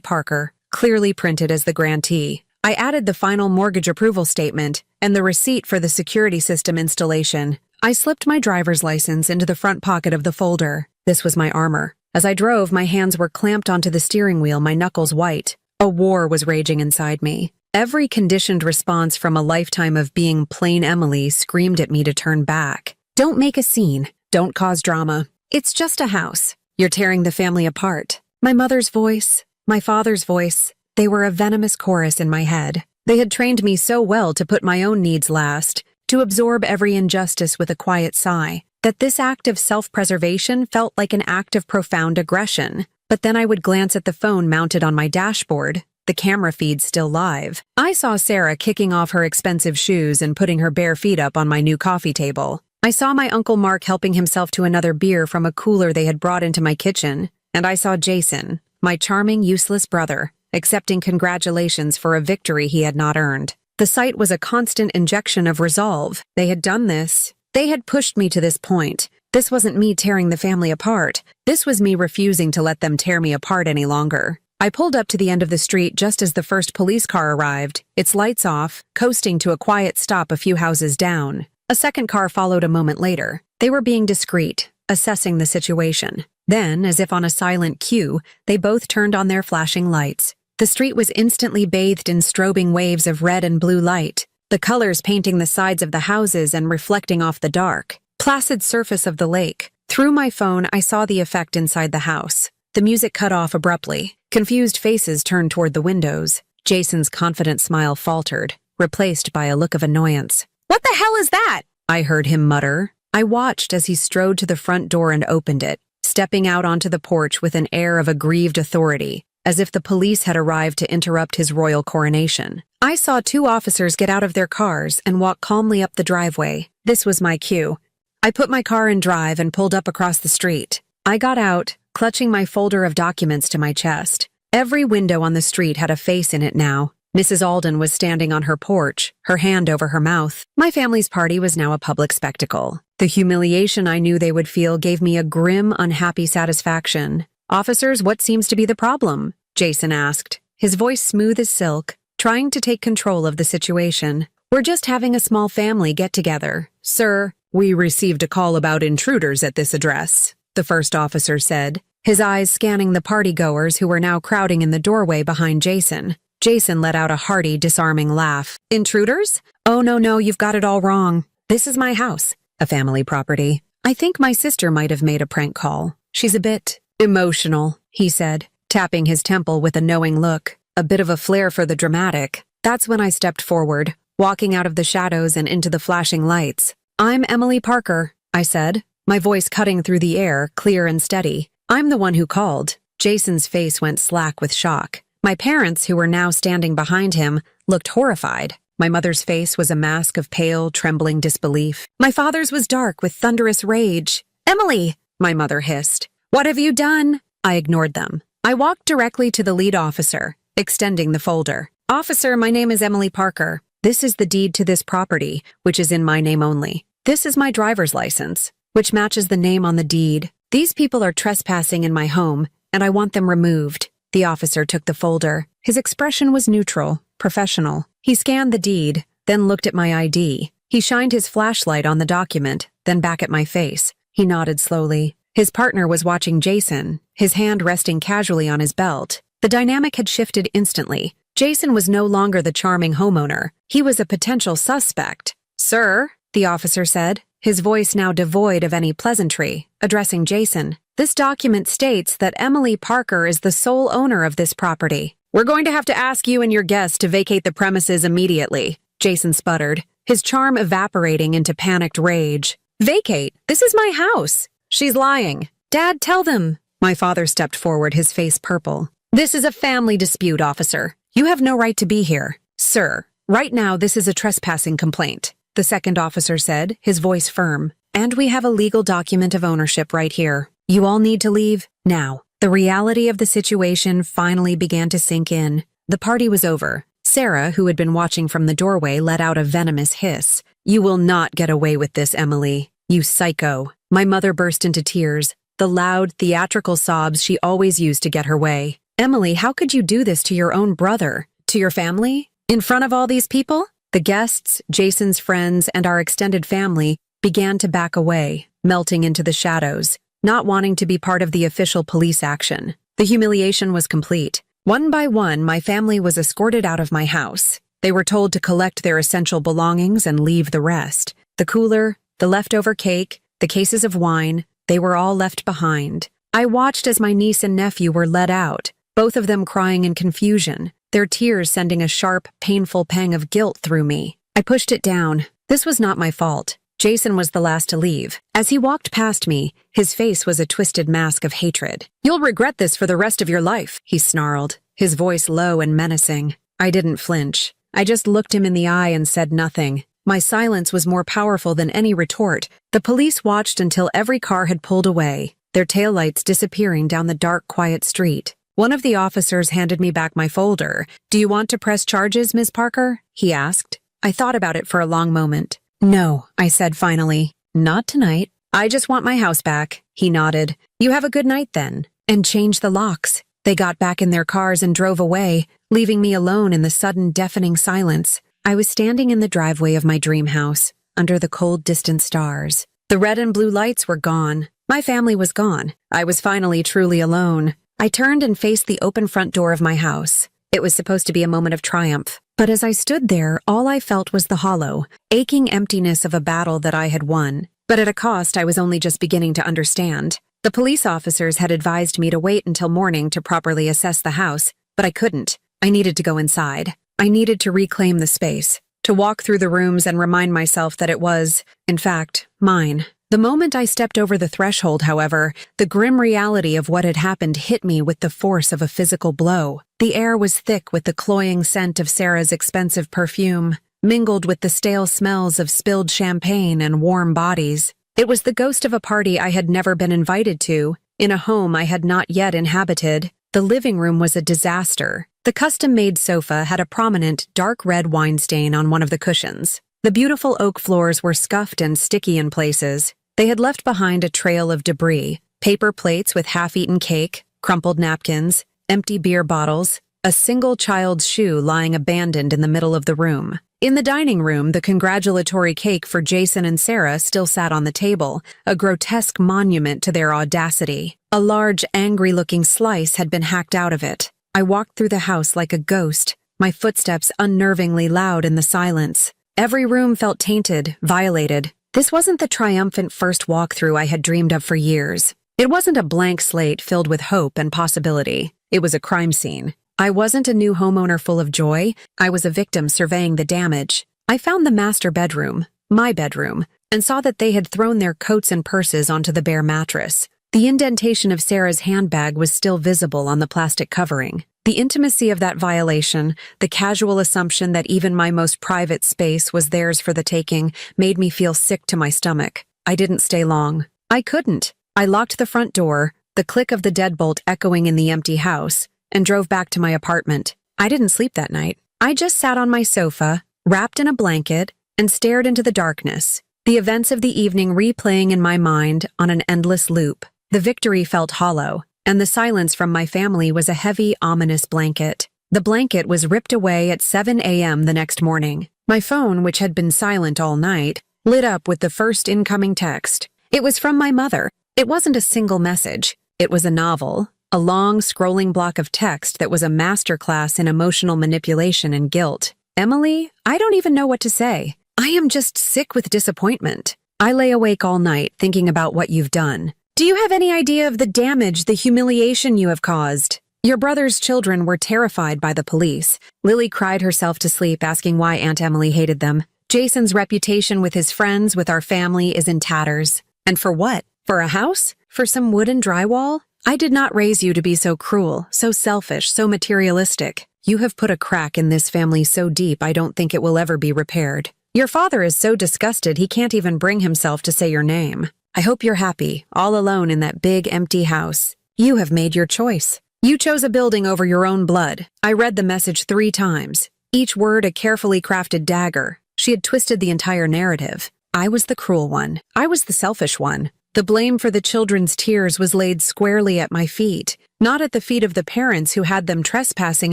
Parker, clearly printed as the grantee. I added the final mortgage approval statement and the receipt for the security system installation. I slipped my driver's license into the front pocket of the folder. This was my armor. As I drove, my hands were clamped onto the steering wheel, my knuckles white. A war was raging inside me. Every conditioned response from a lifetime of being plain Emily screamed at me to turn back. Don't make a scene. Don't cause drama. It's just a house. You're tearing the family apart. My mother's voice, my father's voice, they were a venomous chorus in my head. They had trained me so well to put my own needs last, to absorb every injustice with a quiet sigh, that this act of self-preservation felt like an act of profound aggression. But then I would glance at the phone mounted on my dashboard, the camera feed still live. I saw Sarah kicking off her expensive shoes and putting her bare feet up on my new coffee table. I saw my Uncle Mark helping himself to another beer from a cooler they had brought into my kitchen, and I saw Jason, my charming, useless brother, accepting congratulations for a victory he had not earned. The sight was a constant injection of resolve. They had done this. They had pushed me to this point. This wasn't me tearing the family apart. This was me refusing to let them tear me apart any longer. I pulled up to the end of the street just as the first police car arrived, its lights off, coasting to a quiet stop a few houses down. A second car followed a moment later. They were being discreet, assessing the situation. Then, as if on a silent cue, they both turned on their flashing lights. The street was instantly bathed in strobing waves of red and blue light, the colors painting the sides of the houses and reflecting off the dark, placid surface of the lake. Through my phone, I saw the effect inside the house. The music cut off abruptly. Confused faces turned toward the windows. Jason's confident smile faltered, replaced by a look of annoyance. "What the hell is that?" I heard him mutter. I watched as he strode to the front door and opened it, stepping out onto the porch with an air of aggrieved authority, as if the police had arrived to interrupt his royal coronation. I saw two officers get out of their cars and walk calmly up the driveway. This was my cue. I put my car in drive and pulled up across the street. I got out, clutching my folder of documents to my chest. Every window on the street had a face in it now. Mrs. Alden was standing on her porch, her hand over her mouth. My family's party was now a public spectacle. The humiliation I knew they would feel gave me a grim, unhappy satisfaction. "Officers, what seems to be the problem?" Jason asked, his voice smooth as silk, trying to take control of the situation. "We're just having a small family get-together. Sir, we received a call about intruders at this address," the first officer said, his eyes scanning the partygoers who were now crowding in the doorway behind Jason. Jason let out a hearty, disarming laugh. "Intruders? Oh, no, you've got it all wrong. This is my house, a family property. I think my sister might have made a prank call. She's a bit emotional," he said, tapping his temple with a knowing look, a bit of a flair for the dramatic. That's when I stepped forward, walking out of the shadows and into the flashing lights. "I'm Emily Parker," I said, my voice cutting through the air, clear and steady. "I'm the one who called." Jason's face went slack with shock. My parents, who were now standing behind him, looked horrified. My mother's face was a mask of pale, trembling disbelief. My father's was dark with thunderous rage. "Emily!" my mother hissed. "What have you done?" I ignored them. I walked directly to the lead officer, extending the folder. "Officer, my name is Emily Parker. This is the deed to this property, which is in my name only. This is my driver's license, which matches the name on the deed. These people are trespassing in my home, and I want them removed." The officer took the folder. His expression was neutral, professional. He scanned the deed, then looked at my ID. He shined his flashlight on the document, then back at my face. He nodded slowly. His partner was watching Jason, his hand resting casually on his belt. The dynamic had shifted instantly. Jason was no longer the charming homeowner. He was a potential suspect. "Sir," the officer said, his voice now devoid of any pleasantry, addressing Jason, "this document states that Emily Parker is the sole owner of this property. We're going to have to ask you and your guests to vacate the premises immediately," Jason sputtered, his charm evaporating into panicked rage. "Vacate? This is my house." "She's lying." "Dad, tell them." My father stepped forward, his face purple. "This is a family dispute, officer. You have no right to be here." "Sir, right now this is a trespassing complaint," the second officer said, his voice firm. "And we have a legal document of ownership right here. You all need to leave now." The reality of the situation finally began to sink in. The party was over. Sarah, who had been watching from the doorway, let out a venomous hiss. "You will not get away with this, Emily. You psycho." My mother burst into tears, the loud, theatrical sobs she always used to get her way. "Emily, how could you do this to your own brother? To your family? In front of all these people?" The guests, Jason's friends, and our extended family began to back away, melting into the shadows, not wanting to be part of the official police action. The humiliation was complete. One by one, my family was escorted out of my house. They were told to collect their essential belongings and leave the rest. The cooler, the leftover cake, the cases of wine, they were all left behind. I watched as my niece and nephew were led out, both of them crying in confusion, their tears sending a sharp, painful pang of guilt through me. I pushed it down. This was not my fault. Jason was the last to leave. As he walked past me, his face was a twisted mask of hatred. "You'll regret this for the rest of your life," he snarled, his voice low and menacing. I didn't flinch. I just looked him in the eye and said nothing. My silence was more powerful than any retort. The police watched until every car had pulled away, their taillights disappearing down the dark, quiet street. One of the officers handed me back my folder. "Do you want to press charges, Ms. Parker?" he asked. I thought about it for a long moment. "No," I said finally. "Not tonight. I just want my house back." He nodded. "You have a good night then." And changed the locks. They got back in their cars and drove away, leaving me alone in the sudden, deafening silence. I was standing in the driveway of my dream house, under the cold, distant stars. The red and blue lights were gone. My family was gone. I was finally truly alone. I turned and faced the open front door of my house. It was supposed to be a moment of triumph. But as I stood there, all I felt was the hollow, aching emptiness of a battle that I had won. But at a cost I was only just beginning to understand. The police officers had advised me to wait until morning to properly assess the house, but I couldn't. I needed to go inside. I needed to reclaim the space, to walk through the rooms and remind myself that it was, in fact, mine. The moment I stepped over the threshold, however, the grim reality of what had happened hit me with the force of a physical blow. The air was thick with the cloying scent of Sarah's expensive perfume, mingled with the stale smells of spilled champagne and warm bodies. It was the ghost of a party I had never been invited to, in a home I had not yet inhabited. The living room was a disaster. The custom-made sofa had a prominent dark red wine stain on one of the cushions. The beautiful oak floors were scuffed and sticky in places. They had left behind a trail of debris, paper plates with half-eaten cake, crumpled napkins, empty beer bottles, a single child's shoe lying abandoned in the middle of the room. In the dining room, the congratulatory cake for Jason and Sarah still sat on the table, a grotesque monument to their audacity. A large, angry-looking slice had been hacked out of it. I walked through the house like a ghost, my footsteps unnervingly loud in the silence. Every room felt tainted, violated. This wasn't the triumphant first walkthrough I had dreamed of for years. It wasn't a blank slate filled with hope and possibility. It was a crime scene. I wasn't a new homeowner full of joy. I was a victim surveying the damage. I found the master bedroom, my bedroom, and saw that they had thrown their coats and purses onto the bare mattress. The indentation of Sarah's handbag was still visible on the plastic covering. The intimacy of that violation, the casual assumption that even my most private space was theirs for the taking, made me feel sick to my stomach. I didn't stay long. I couldn't. I locked the front door, the click of the deadbolt echoing in the empty house, and drove back to my apartment. I didn't sleep that night. I just sat on my sofa, wrapped in a blanket, and stared into the darkness, the events of the evening replaying in my mind on an endless loop. The victory felt hollow, and the silence from my family was a heavy, ominous blanket. The blanket was ripped away at 7 a.m. the next morning. My phone, which had been silent all night, lit up with the first incoming text. It was from my mother. It wasn't a single message. It was a novel. A long, scrolling block of text that was a masterclass in emotional manipulation and guilt. "Emily, I don't even know what to say. I am just sick with disappointment. I lay awake all night thinking about what you've done. Do you have any idea of the damage, the humiliation you have caused? Your brother's children were terrified by the police." Lily cried herself to sleep, asking why Aunt Emily hated them. "Jason's reputation with his friends, with our family, is in tatters. And for what? For a house? For some wooden drywall? I did not raise you to be so cruel, so selfish, so materialistic. You have put a crack in this family so deep I don't think it will ever be repaired. Your father is so disgusted he can't even bring himself to say your name. I hope you're happy, all alone in that big, empty house. You have made your choice. You chose a building over your own blood." I read the message 3 times, each word a carefully crafted dagger. She had twisted the entire narrative. I was the cruel one. I was the selfish one. The blame for the children's tears was laid squarely at my feet, not at the feet of the parents who had them trespassing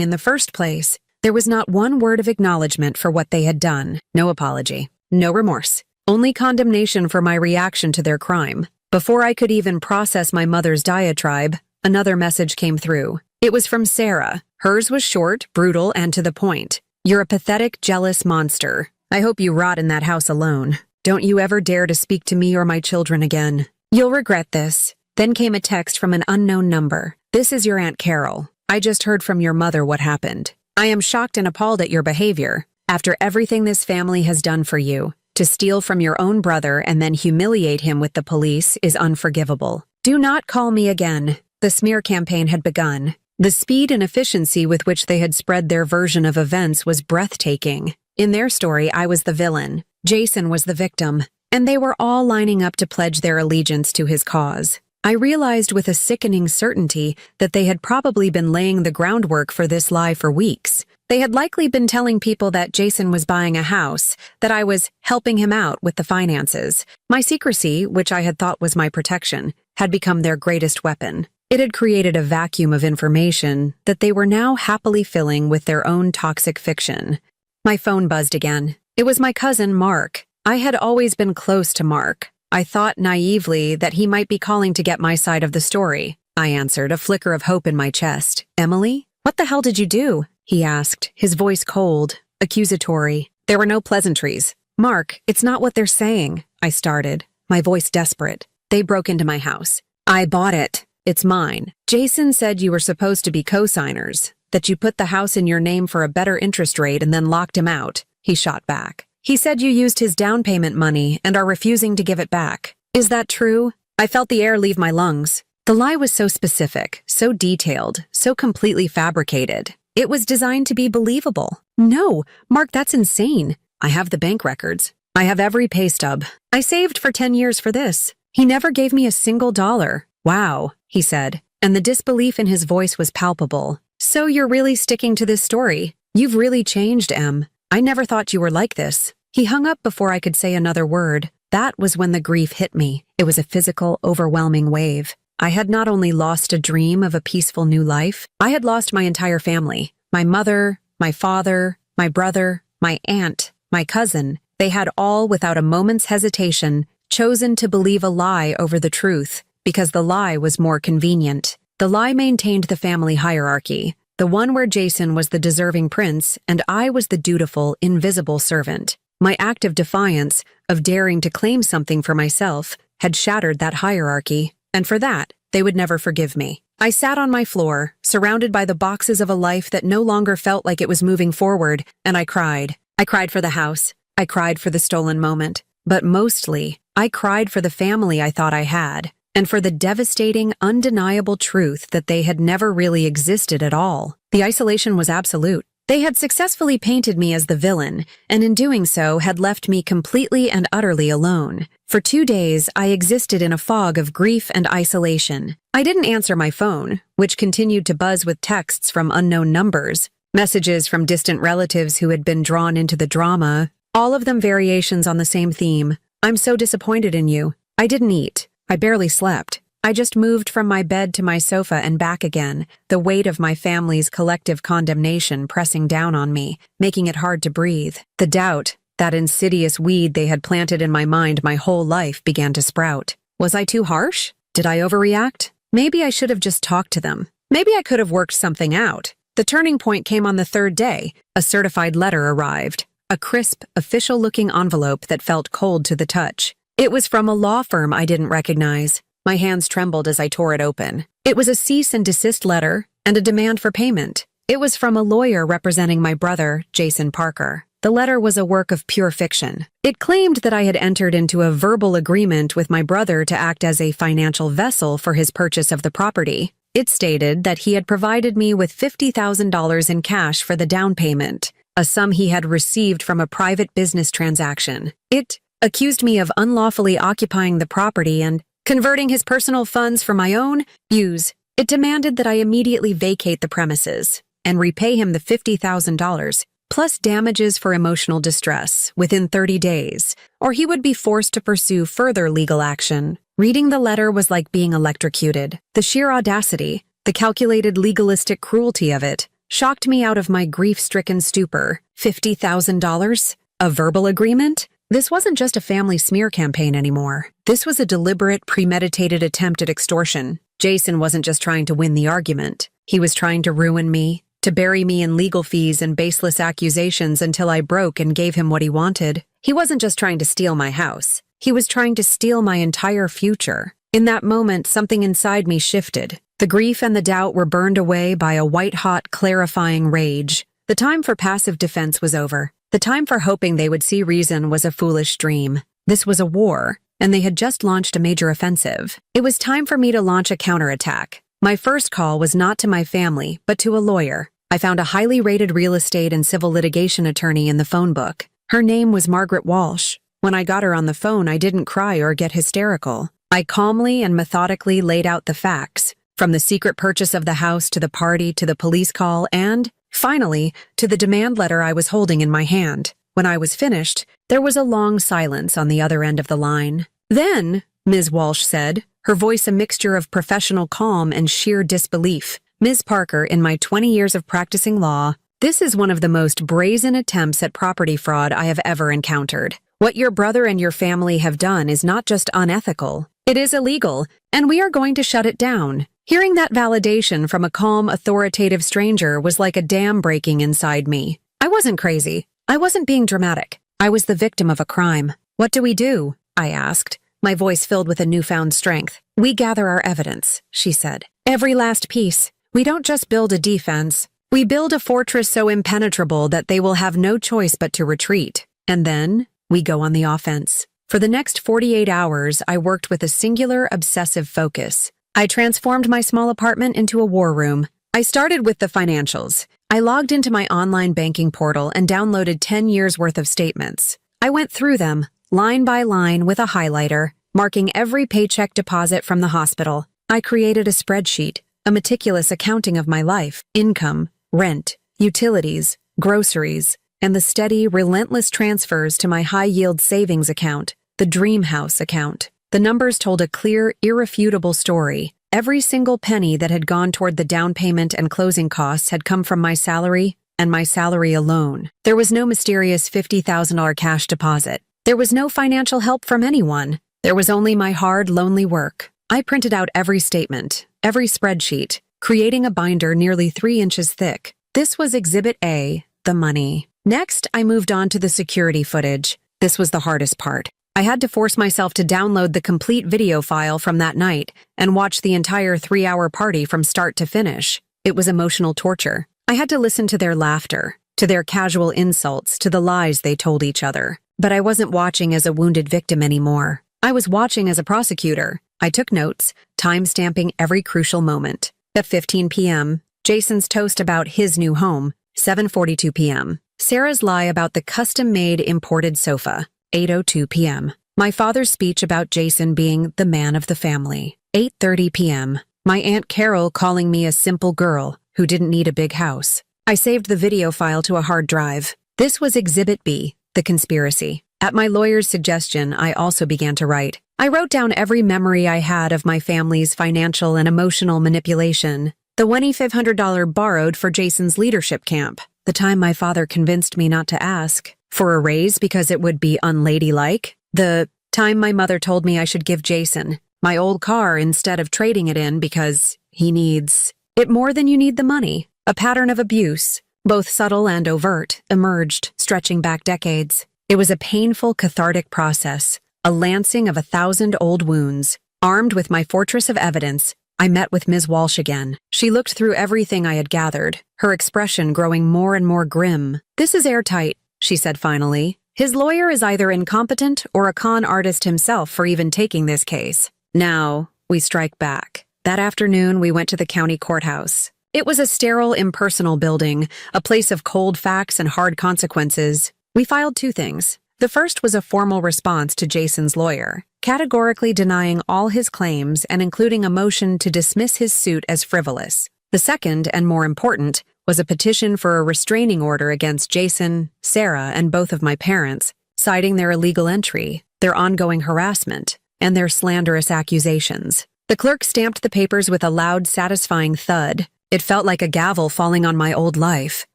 in the first place. There was not one word of acknowledgement for what they had done. No apology. No remorse. Only condemnation for my reaction to their crime. Before I could even process my mother's diatribe, another message came through. It was from Sarah. Hers was short, brutal, and to the point. "You're a pathetic, jealous monster. I hope you rot in that house alone. Don't you ever dare to speak to me or my children again. You'll regret this." Then came a text from an unknown number. "This is your Aunt Carol. I just heard from your mother what happened. I am shocked and appalled at your behavior. After everything this family has done for you, to steal from your own brother and then humiliate him with the police is unforgivable. Do not call me again." The smear campaign had begun. The speed and efficiency with which they had spread their version of events was breathtaking. In their story, I was the villain. Jason was the victim, and they were all lining up to pledge their allegiance to his cause. I realized with a sickening certainty that they had probably been laying the groundwork for this lie for weeks. They had likely been telling people that Jason was buying a house, that I was helping him out with the finances. My secrecy, which I had thought was my protection, had become their greatest weapon. It had created a vacuum of information that they were now happily filling with their own toxic fiction. My phone buzzed again. It was my cousin, Mark. I had always been close to Mark. I thought naively that he might be calling to get my side of the story. I answered, a flicker of hope in my chest. "Emily? What the hell did you do?" he asked, his voice cold, accusatory. There were no pleasantries. "Mark, it's not what they're saying," I started, my voice desperate. "They broke into my house. I bought it. It's mine. Jason said you were supposed to be co-signers, that you put the house in your name for a better interest rate and then locked him out," he shot back. "He said you used his down payment money and are refusing to give it back. Is that true?" I felt the air leave my lungs. The lie was so specific, so detailed, so completely fabricated. It was designed to be believable. "No, Mark, that's insane. I have the bank records. I have every pay stub. I saved for 10 years for this. He never gave me a single dollar." "Wow," he said, and the disbelief in his voice was palpable. "So you're really sticking to this story? You've really changed, Em. I never thought you were like this." He hung up before I could say another word. That was when the grief hit me. It was a physical, overwhelming wave. I had not only lost a dream of a peaceful new life, I had lost my entire family. My mother, my father, my brother, my aunt, my cousin. They had all, without a moment's hesitation, chosen to believe a lie over the truth, because the lie was more convenient. The lie maintained the family hierarchy, the one where Jason was the deserving prince and I was the dutiful, invisible servant. My act of defiance, of daring to claim something for myself, had shattered that hierarchy, and for that, they would never forgive me. I sat on my floor, surrounded by the boxes of a life that no longer felt like it was moving forward, and I cried. I cried for the house. I cried for the stolen moment. But mostly, I cried for the family I thought I had, and for the devastating, undeniable truth that they had never really existed at all. The isolation was absolute. They had successfully painted me as the villain, and in doing so had left me completely and utterly alone. For 2 days, I existed in a fog of grief and isolation. I didn't answer my phone, which continued to buzz with texts from unknown numbers, messages from distant relatives who had been drawn into the drama, all of them variations on the same theme. "I'm so disappointed in you." I didn't eat. I barely slept. I just moved from my bed to my sofa and back again, the weight of my family's collective condemnation pressing down on me, making it hard to breathe. The doubt, that insidious weed they had planted in my mind my whole life, began to sprout. Was I too harsh? Did I overreact? Maybe I should have just talked to them. Maybe I could have worked something out. The turning point came on the 3rd day. A certified letter arrived. A crisp, official-looking envelope that felt cold to the touch. It was from a law firm I didn't recognize. My hands trembled as I tore it open. It was a cease and desist letter and a demand for payment. It was from a lawyer representing my brother, Jason Parker. The letter was a work of pure fiction. It claimed that I had entered into a verbal agreement with my brother to act as a financial vessel for his purchase of the property. It stated that he had provided me with $50,000 in cash for the down payment, a sum he had received from a private business transaction. It accused me of unlawfully occupying the property and converting his personal funds for my own use. It demanded that I immediately vacate the premises and repay him the $50,000, plus damages for emotional distress, within 30 days, or he would be forced to pursue further legal action. Reading the letter was like being electrocuted. The sheer audacity, the calculated legalistic cruelty of it, shocked me out of my grief-stricken stupor. $50,000? A verbal agreement? This wasn't just a family smear campaign anymore. This was a deliberate, premeditated attempt at extortion. Jason wasn't just trying to win the argument. He was trying to ruin me, to bury me in legal fees and baseless accusations until I broke and gave him what he wanted. He wasn't just trying to steal my house. He was trying to steal my entire future. In that moment, something inside me shifted. The grief and the doubt were burned away by a white-hot, clarifying rage. The time for passive defense was over. The time for hoping they would see reason was a foolish dream. This was a war, and they had just launched a major offensive. It was time for me to launch a counterattack. My first call was not to my family, but to a lawyer. I found a highly rated real estate and civil litigation attorney in the phone book. Her name was Margaret Walsh. When I got her on the phone, I didn't cry or get hysterical. I calmly and methodically laid out the facts, from the secret purchase of the house to the party to the police call and, finally, to the demand letter I was holding in my hand. When I was finished, there was a long silence on the other end of the line. "Then," Ms. Walsh said, her voice a mixture of professional calm and sheer disbelief, "Ms. Parker, in my 20 years of practicing law, this is one of the most brazen attempts at property fraud I have ever encountered. What your brother and your family have done is not just unethical, it is illegal, and we are going to shut it down." Hearing that validation from a calm, authoritative stranger was like a dam breaking inside me. I wasn't crazy. I wasn't being dramatic. I was the victim of a crime. "What do we do?" I asked, my voice filled with a newfound strength. "We gather our evidence," she said. "Every last piece. We don't just build a defense. We build a fortress so impenetrable that they will have no choice but to retreat. And then, we go on the offense." For the next 48 hours, I worked with a singular, obsessive focus. I transformed my small apartment into a war room. I started with the financials. I logged into my online banking portal and downloaded 10 years' worth of statements. I went through them, line by line with a highlighter, marking every paycheck deposit from the hospital. I created a spreadsheet, a meticulous accounting of my life, income, rent, utilities, groceries, and the steady, relentless transfers to my high-yield savings account, the Dream House account. The numbers told a clear, irrefutable story. Every single penny that had gone toward the down payment and closing costs had come from my salary, and my salary alone. There was no mysterious $50,000 cash deposit. There was no financial help from anyone. There was only my hard, lonely work. I printed out every statement, every spreadsheet, creating a binder nearly 3 inches thick. This was Exhibit A, the money. Next, I moved on to the security footage. This was the hardest part. I had to force myself to download the complete video file from that night and watch the entire 3-hour party from start to finish. It was emotional torture. I had to listen to their laughter, to their casual insults, to the lies they told each other. But I wasn't watching as a wounded victim anymore. I was watching as a prosecutor. I took notes, time-stamping every crucial moment. At 15 p.m., Jason's toast about his new home. 7:42 p.m. Sarah's lie about the custom-made imported sofa. 8:02 p.m. My father's speech about Jason being the man of the family. 8:30 p.m. My Aunt Carol calling me a simple girl who didn't need a big house. I saved the video file to a hard drive. This was Exhibit B, the conspiracy. At my lawyer's suggestion, I also began to write. I wrote down every memory I had of my family's financial and emotional manipulation. The $2,500 borrowed for Jason's leadership camp. The time my father convinced me not to ask for a raise because it would be unladylike. The time my mother told me I should give Jason my old car instead of trading it in because he needs it more than you need the money. A pattern of abuse, both subtle and overt, emerged, stretching back decades. It was a painful, cathartic process, a lancing of 1,000 old wounds. Armed with my fortress of evidence, I met with Ms. Walsh again. She looked through everything I had gathered, her expression growing more and more grim. "This is airtight," she said finally. "His lawyer is either incompetent or a con artist himself for even taking this case." Now, we strike back. That afternoon, we went to the county courthouse. It was a sterile, impersonal building, a place of cold facts and hard consequences. We filed 2 things. The first was a formal response to Jason's lawyer, categorically denying all his claims and including a motion to dismiss his suit as frivolous. The second, and more important, was a petition for a restraining order against Jason, Sarah, and both of my parents, citing their illegal entry, their ongoing harassment, and their slanderous accusations. The clerk stamped the papers with a loud, satisfying thud. It felt like a gavel falling on my old life.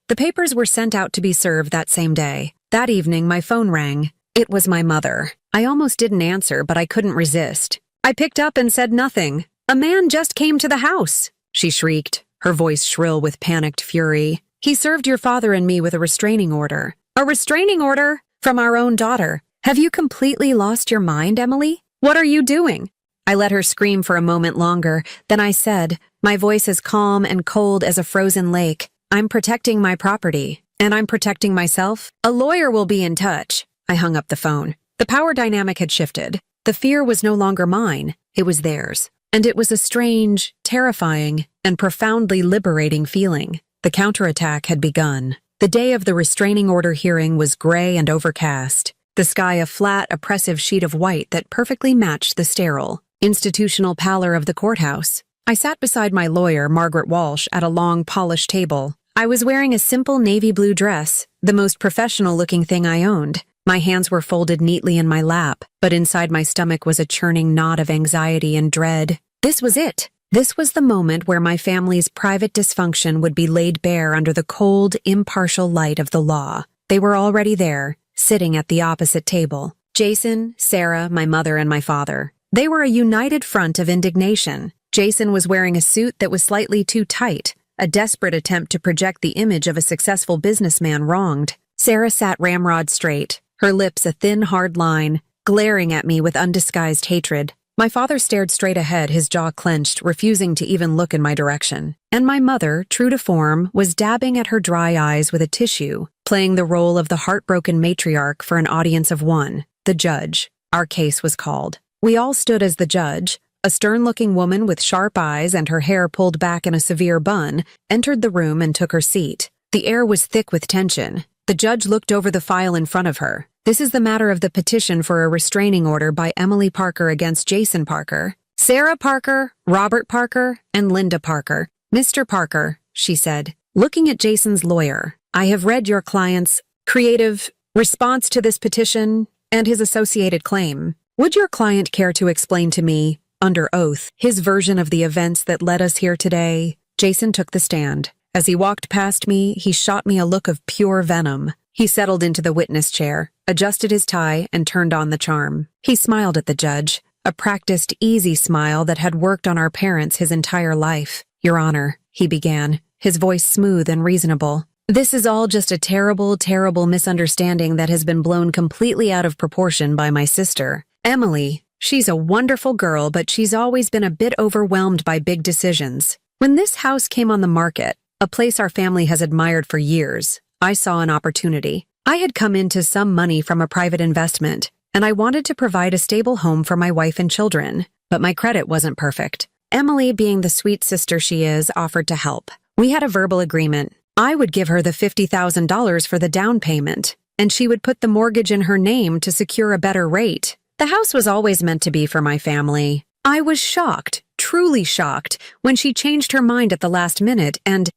The papers were sent out to be served that same day. That evening, my phone rang. It was my mother. I almost didn't answer, but I couldn't resist. I picked up and said nothing. "A man just came to the house," she shrieked, her voice shrill with panicked fury. "He served your father and me with a restraining order." "A restraining order? From our own daughter? Have you completely lost your mind, Emily? What are you doing?" I let her scream for a moment longer, then I said, my voice as calm and cold as a frozen lake, "I'm protecting my property. And I'm protecting myself. A lawyer will be in touch." I hung up the phone. The power dynamic had shifted. The fear was no longer mine. It was theirs. And it was a strange, terrifying, and profoundly liberating feeling. The counterattack had begun. The day of the restraining order hearing was gray and overcast, the sky a flat, oppressive sheet of white that perfectly matched the sterile, institutional pallor of the courthouse. I sat beside my lawyer, Margaret Walsh, at a long, polished table. I was wearing a simple navy blue dress, the most professional-looking thing I owned. My hands were folded neatly in my lap, but inside my stomach was a churning knot of anxiety and dread. This was it. This was the moment where my family's private dysfunction would be laid bare under the cold, impartial light of the law. They were already there, sitting at the opposite table. Jason, Sarah, my mother, and my father. They were a united front of indignation. Jason was wearing a suit that was slightly too tight, a desperate attempt to project the image of a successful businessman wronged. Sarah sat ramrod straight, her lips a thin, hard line, glaring at me with undisguised hatred. My father stared straight ahead, his jaw clenched, refusing to even look in my direction. And my mother, true to form, was dabbing at her dry eyes with a tissue, playing the role of the heartbroken matriarch for an audience of one, the judge. Our case was called. We all stood as the judge. A stern-looking woman with sharp eyes and her hair pulled back in a severe bun entered the room and took her seat. The air was thick with tension. The judge looked over the file in front of her. This is the matter of the petition for a restraining order by Emily Parker against Jason Parker, Sarah Parker, Robert Parker, and Linda Parker. Mr. Parker, she said, looking at Jason's lawyer, I have read your client's creative response to this petition and his associated claim. Would your client care to explain to me, under oath, his version of the events that led us here today? Jason took the stand. As he walked past me, he shot me a look of pure venom. He settled into the witness chair, adjusted his tie, and turned on the charm. He smiled at the judge, a practiced, easy smile that had worked on our parents his entire life. Your Honor, he began, his voice smooth and reasonable. This is all just a terrible, terrible misunderstanding that has been blown completely out of proportion by my sister, Emily. She's a wonderful girl, but she's always been a bit overwhelmed by big decisions. When this house came on the market, a place our family has admired for years, I saw an opportunity. I had come into some money from a private investment, and I wanted to provide a stable home for my wife and children, but my credit wasn't perfect. Emily, being the sweet sister she is, offered to help. We had a verbal agreement. I would give her the $50,000 for the down payment, and she would put the mortgage in her name to secure a better rate. The house was always meant to be for my family. I was shocked, truly shocked, when she changed her mind at the last minute and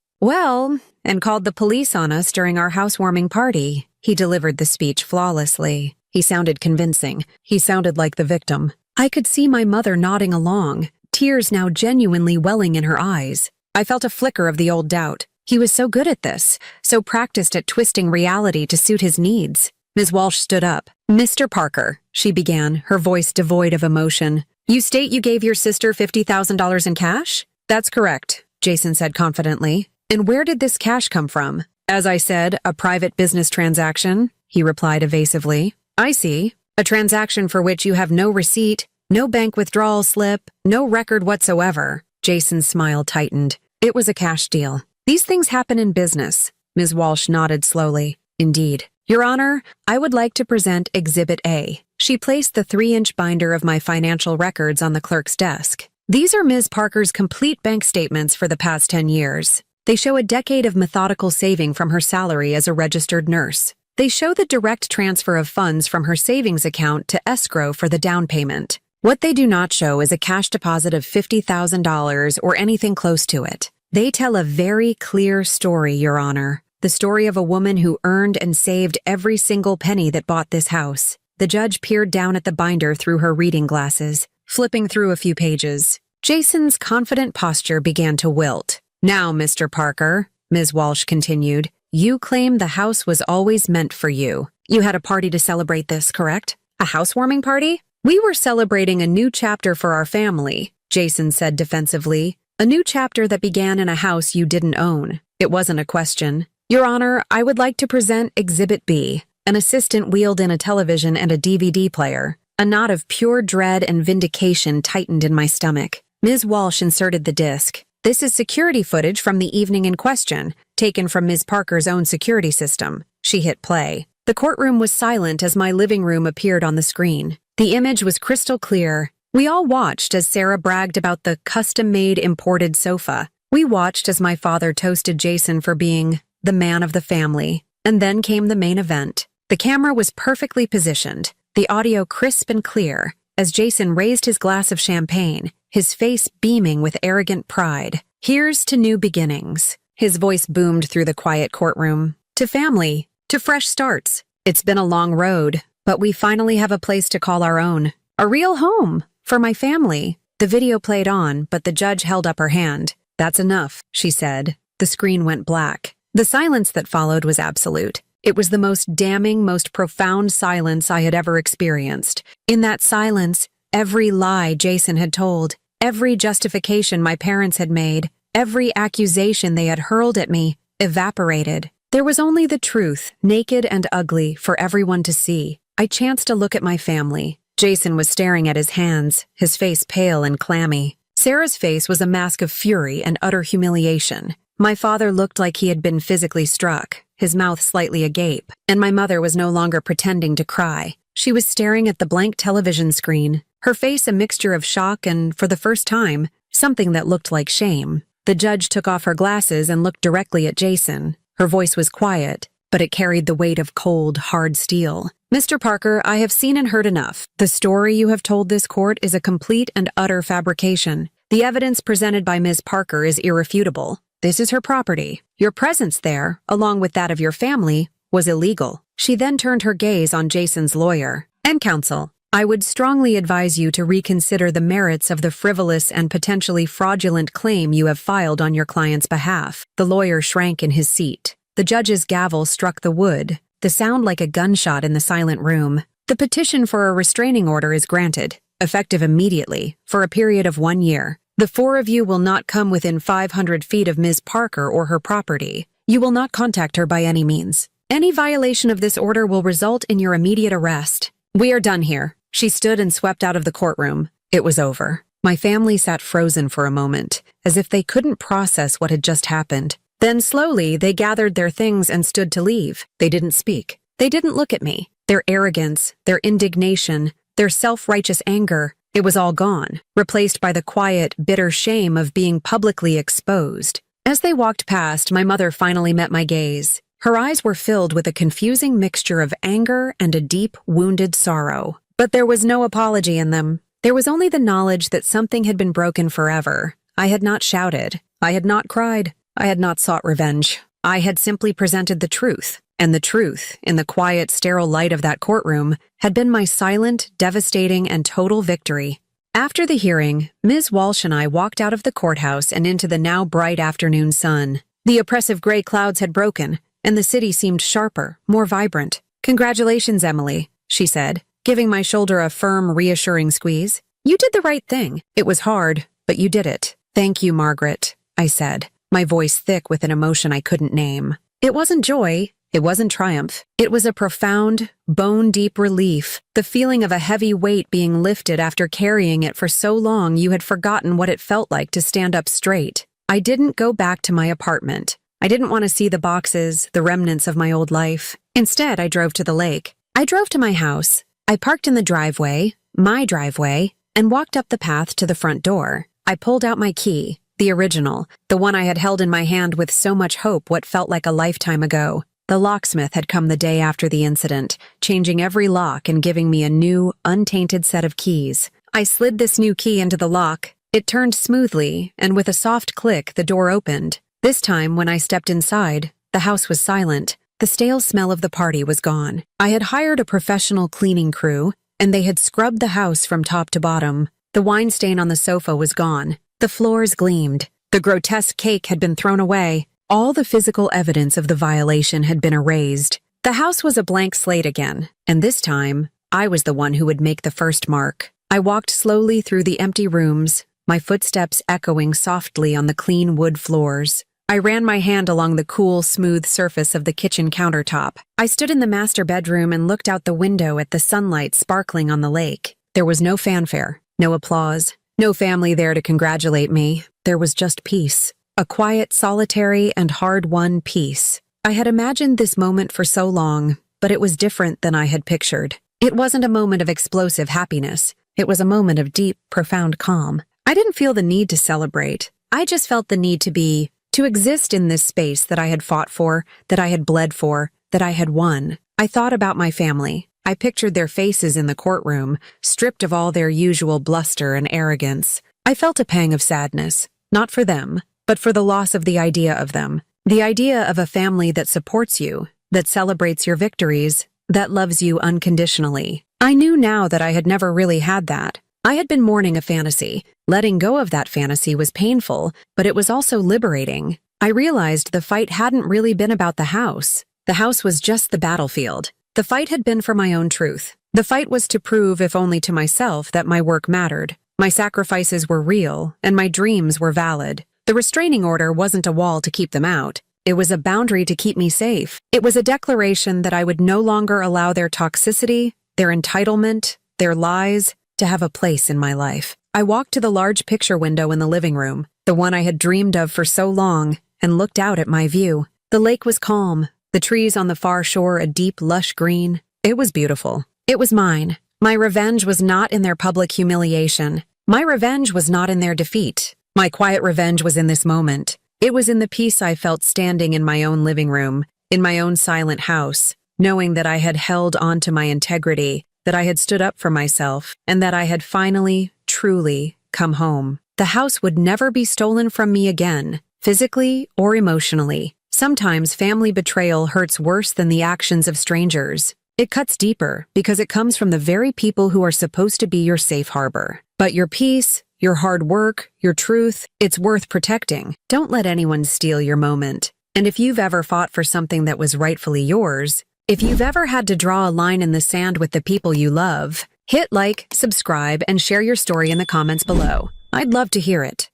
called the police on us during our housewarming party. He delivered the speech flawlessly. He sounded convincing. He sounded like the victim. I could see my mother nodding along, tears now genuinely welling in her eyes. I felt a flicker of the old doubt. He was so good at this, so practiced at twisting reality to suit his needs. Ms. Walsh stood up. Mr. Parker, she began, her voice devoid of emotion. You state you gave your sister $50,000 in cash? That's correct, Jason said confidently. And where did this cash come from? As I said, a private business transaction, he replied evasively. I see. A transaction for which you have no receipt, no bank withdrawal slip, no record whatsoever. Jason's smile tightened. It was a cash deal. These things happen in business. Ms. Walsh nodded slowly. Indeed. Your Honor, I would like to present Exhibit A. She placed the 3-inch binder of my financial records on the clerk's desk. These are Ms. Parker's complete bank statements for the past 10 years. They show a decade of methodical saving from her salary as a registered nurse. They show the direct transfer of funds from her savings account to escrow for the down payment. What they do not show is a cash deposit of $50,000 or anything close to it. They tell a very clear story, Your Honor. The story of a woman who earned and saved every single penny that bought this house. The judge peered down at the binder through her reading glasses, flipping through a few pages. Jason's confident posture began to wilt. Now, Mr. Parker, Ms. Walsh continued, you claim the house was always meant for you. You had a party to celebrate this, correct? A housewarming party? We were celebrating a new chapter for our family, Jason said defensively. A new chapter that began in a house you didn't own. It wasn't a question. Your Honor, I would like to present Exhibit B. An assistant wheeled in a television and a DVD player. A knot of pure dread and vindication tightened in my stomach. Ms. Walsh inserted the disc. This is security footage from the evening in question, taken from Ms. Parker's own security system. She hit play. The courtroom was silent as my living room appeared on the screen. The image was crystal clear. We all watched as Sarah bragged about the custom-made imported sofa. We watched as my father toasted Jason for being the man of the family. And then came the main event. The camera was perfectly positioned, the audio crisp and clear, as Jason raised his glass of champagne, his face beaming with arrogant pride. "Here's to new beginnings." His voice boomed through the quiet courtroom. "To family, to fresh starts. It's been a long road, but we finally have a place to call our own. A real home for my family." The video played on, but the judge held up her hand. "That's enough," she said. The screen went black. The silence that followed was absolute. It was the most damning, most profound silence I had ever experienced. In that silence, every lie Jason had told, every justification my parents had made, every accusation they had hurled at me, evaporated. There was only the truth, naked and ugly, for everyone to see. I chanced to look at my family. Jason was staring at his hands, his face pale and clammy. Sarah's face was a mask of fury and utter humiliation. My father looked like he had been physically struck, his mouth slightly agape, and my mother was no longer pretending to cry. She was staring at the blank television screen, her face a mixture of shock and, for the first time, something that looked like shame. The judge took off her glasses and looked directly at Jason. Her voice was quiet, but it carried the weight of cold, hard steel. "Mr. Parker, I have seen and heard enough. The story you have told this court is a complete and utter fabrication. The evidence presented by Ms. Parker is irrefutable. This is her property. Your presence there, along with that of your family, was illegal." She then turned her gaze on Jason's lawyer. "And counsel, I would strongly advise you to reconsider the merits of the frivolous and potentially fraudulent claim you have filed on your client's behalf." The lawyer shrank in his seat. The judge's gavel struck the wood, the sound like a gunshot in the silent room. "The petition for a restraining order is granted, effective immediately, for a period of 1 year. The 4 of you will not come within 500 feet of Ms. Parker or her property. You will not contact her by any means. Any violation of this order will result in your immediate arrest. We are done here." She stood and swept out of the courtroom. It was over. My family sat frozen for a moment, as if they couldn't process what had just happened. Then slowly, they gathered their things and stood to leave. They didn't speak. They didn't look at me. Their arrogance, their indignation, their self-righteous anger, it was all gone, replaced by the quiet, bitter shame of being publicly exposed. As they walked past, my mother finally met my gaze. Her eyes were filled with a confusing mixture of anger and a deep, wounded sorrow. But there was no apology in them. There was only the knowledge that something had been broken forever. I had not shouted. I had not cried. I had not sought revenge. I had simply presented the truth. And the truth, in the quiet, sterile light of that courtroom, had been my silent, devastating, and total victory. After the hearing, Ms. Walsh and I walked out of the courthouse and into the now bright afternoon sun. The oppressive gray clouds had broken, and the city seemed sharper, more vibrant. "Congratulations, Emily," she said, giving my shoulder a firm, reassuring squeeze. "You did the right thing. It was hard, but you did it." "Thank you, Margaret," I said, my voice thick with an emotion I couldn't name. It wasn't joy. It wasn't triumph. It was a profound, bone-deep relief, the feeling of a heavy weight being lifted after carrying it for so long you had forgotten what it felt like to stand up straight. I didn't go back to my apartment. I didn't want to see the boxes, the remnants of my old life. Instead, I drove to the lake. I drove to my house. I parked in the driveway, my driveway, and walked up the path to the front door. I pulled out my key, the original, the one I had held in my hand with so much hope what felt like a lifetime ago. The locksmith had come the day after the incident, changing every lock and giving me a new, untainted set of keys. I slid this new key into the lock. It turned smoothly, and with a soft click, the door opened. This time, when I stepped inside, the house was silent. The stale smell of the party was gone. I had hired a professional cleaning crew, and they had scrubbed the house from top to bottom. The wine stain on the sofa was gone. The floors gleamed. The grotesque cake had been thrown away. All the physical evidence of the violation had been erased. The house was a blank slate again, and this time, I was the one who would make the first mark. I walked slowly through the empty rooms, my footsteps echoing softly on the clean wood floors. I ran my hand along the cool, smooth surface of the kitchen countertop. I stood in the master bedroom and looked out the window at the sunlight sparkling on the lake. There was no fanfare, no applause, no family there to congratulate me. There was just peace. A quiet, solitary, and hard-won peace. I had imagined this moment for so long, but it was different than I had pictured. It wasn't a moment of explosive happiness. It was a moment of deep, profound calm. I didn't feel the need to celebrate. I just felt the need to be To exist in this space that I had fought for, that I had bled for, that I had won. I thought about my family. I pictured their faces in the courtroom, stripped of all their usual bluster and arrogance. I felt a pang of sadness, not for them, but for the loss of the idea of them. The idea of a family that supports you, that celebrates your victories, that loves you unconditionally. I knew now that I had never really had that. I had been mourning a fantasy. Letting go of that fantasy was painful, but it was also liberating. I realized the fight hadn't really been about the house. The house was just the battlefield. The fight had been for my own truth. The fight was to prove, if only to myself, that my work mattered. My sacrifices were real, and my dreams were valid. The restraining order wasn't a wall to keep them out. It was a boundary to keep me safe. It was a declaration that I would no longer allow their toxicity, their entitlement, their lies, to have a place in my life. I walked to the large picture window in the living room, the one I had dreamed of for so long, and looked out at my view. The lake was calm, the trees on the far shore a deep, lush green. It was beautiful. It was mine. My revenge was not in their public humiliation. My revenge was not in their defeat. My quiet revenge was in this moment. It was in the peace I felt standing in my own living room, in my own silent house, knowing that I had held on to my integrity, that I had stood up for myself, and that I had finally, truly, come home. The house would never be stolen from me again, physically or emotionally. Sometimes family betrayal hurts worse than the actions of strangers. It cuts deeper because it comes from the very people who are supposed to be your safe harbor. But your peace, your hard work, your truth, it's worth protecting. Don't let anyone steal your moment. And if you've ever fought for something that was rightfully yours, if you've ever had to draw a line in the sand with the people you love, hit like, subscribe, and share your story in the comments below. I'd love to hear it.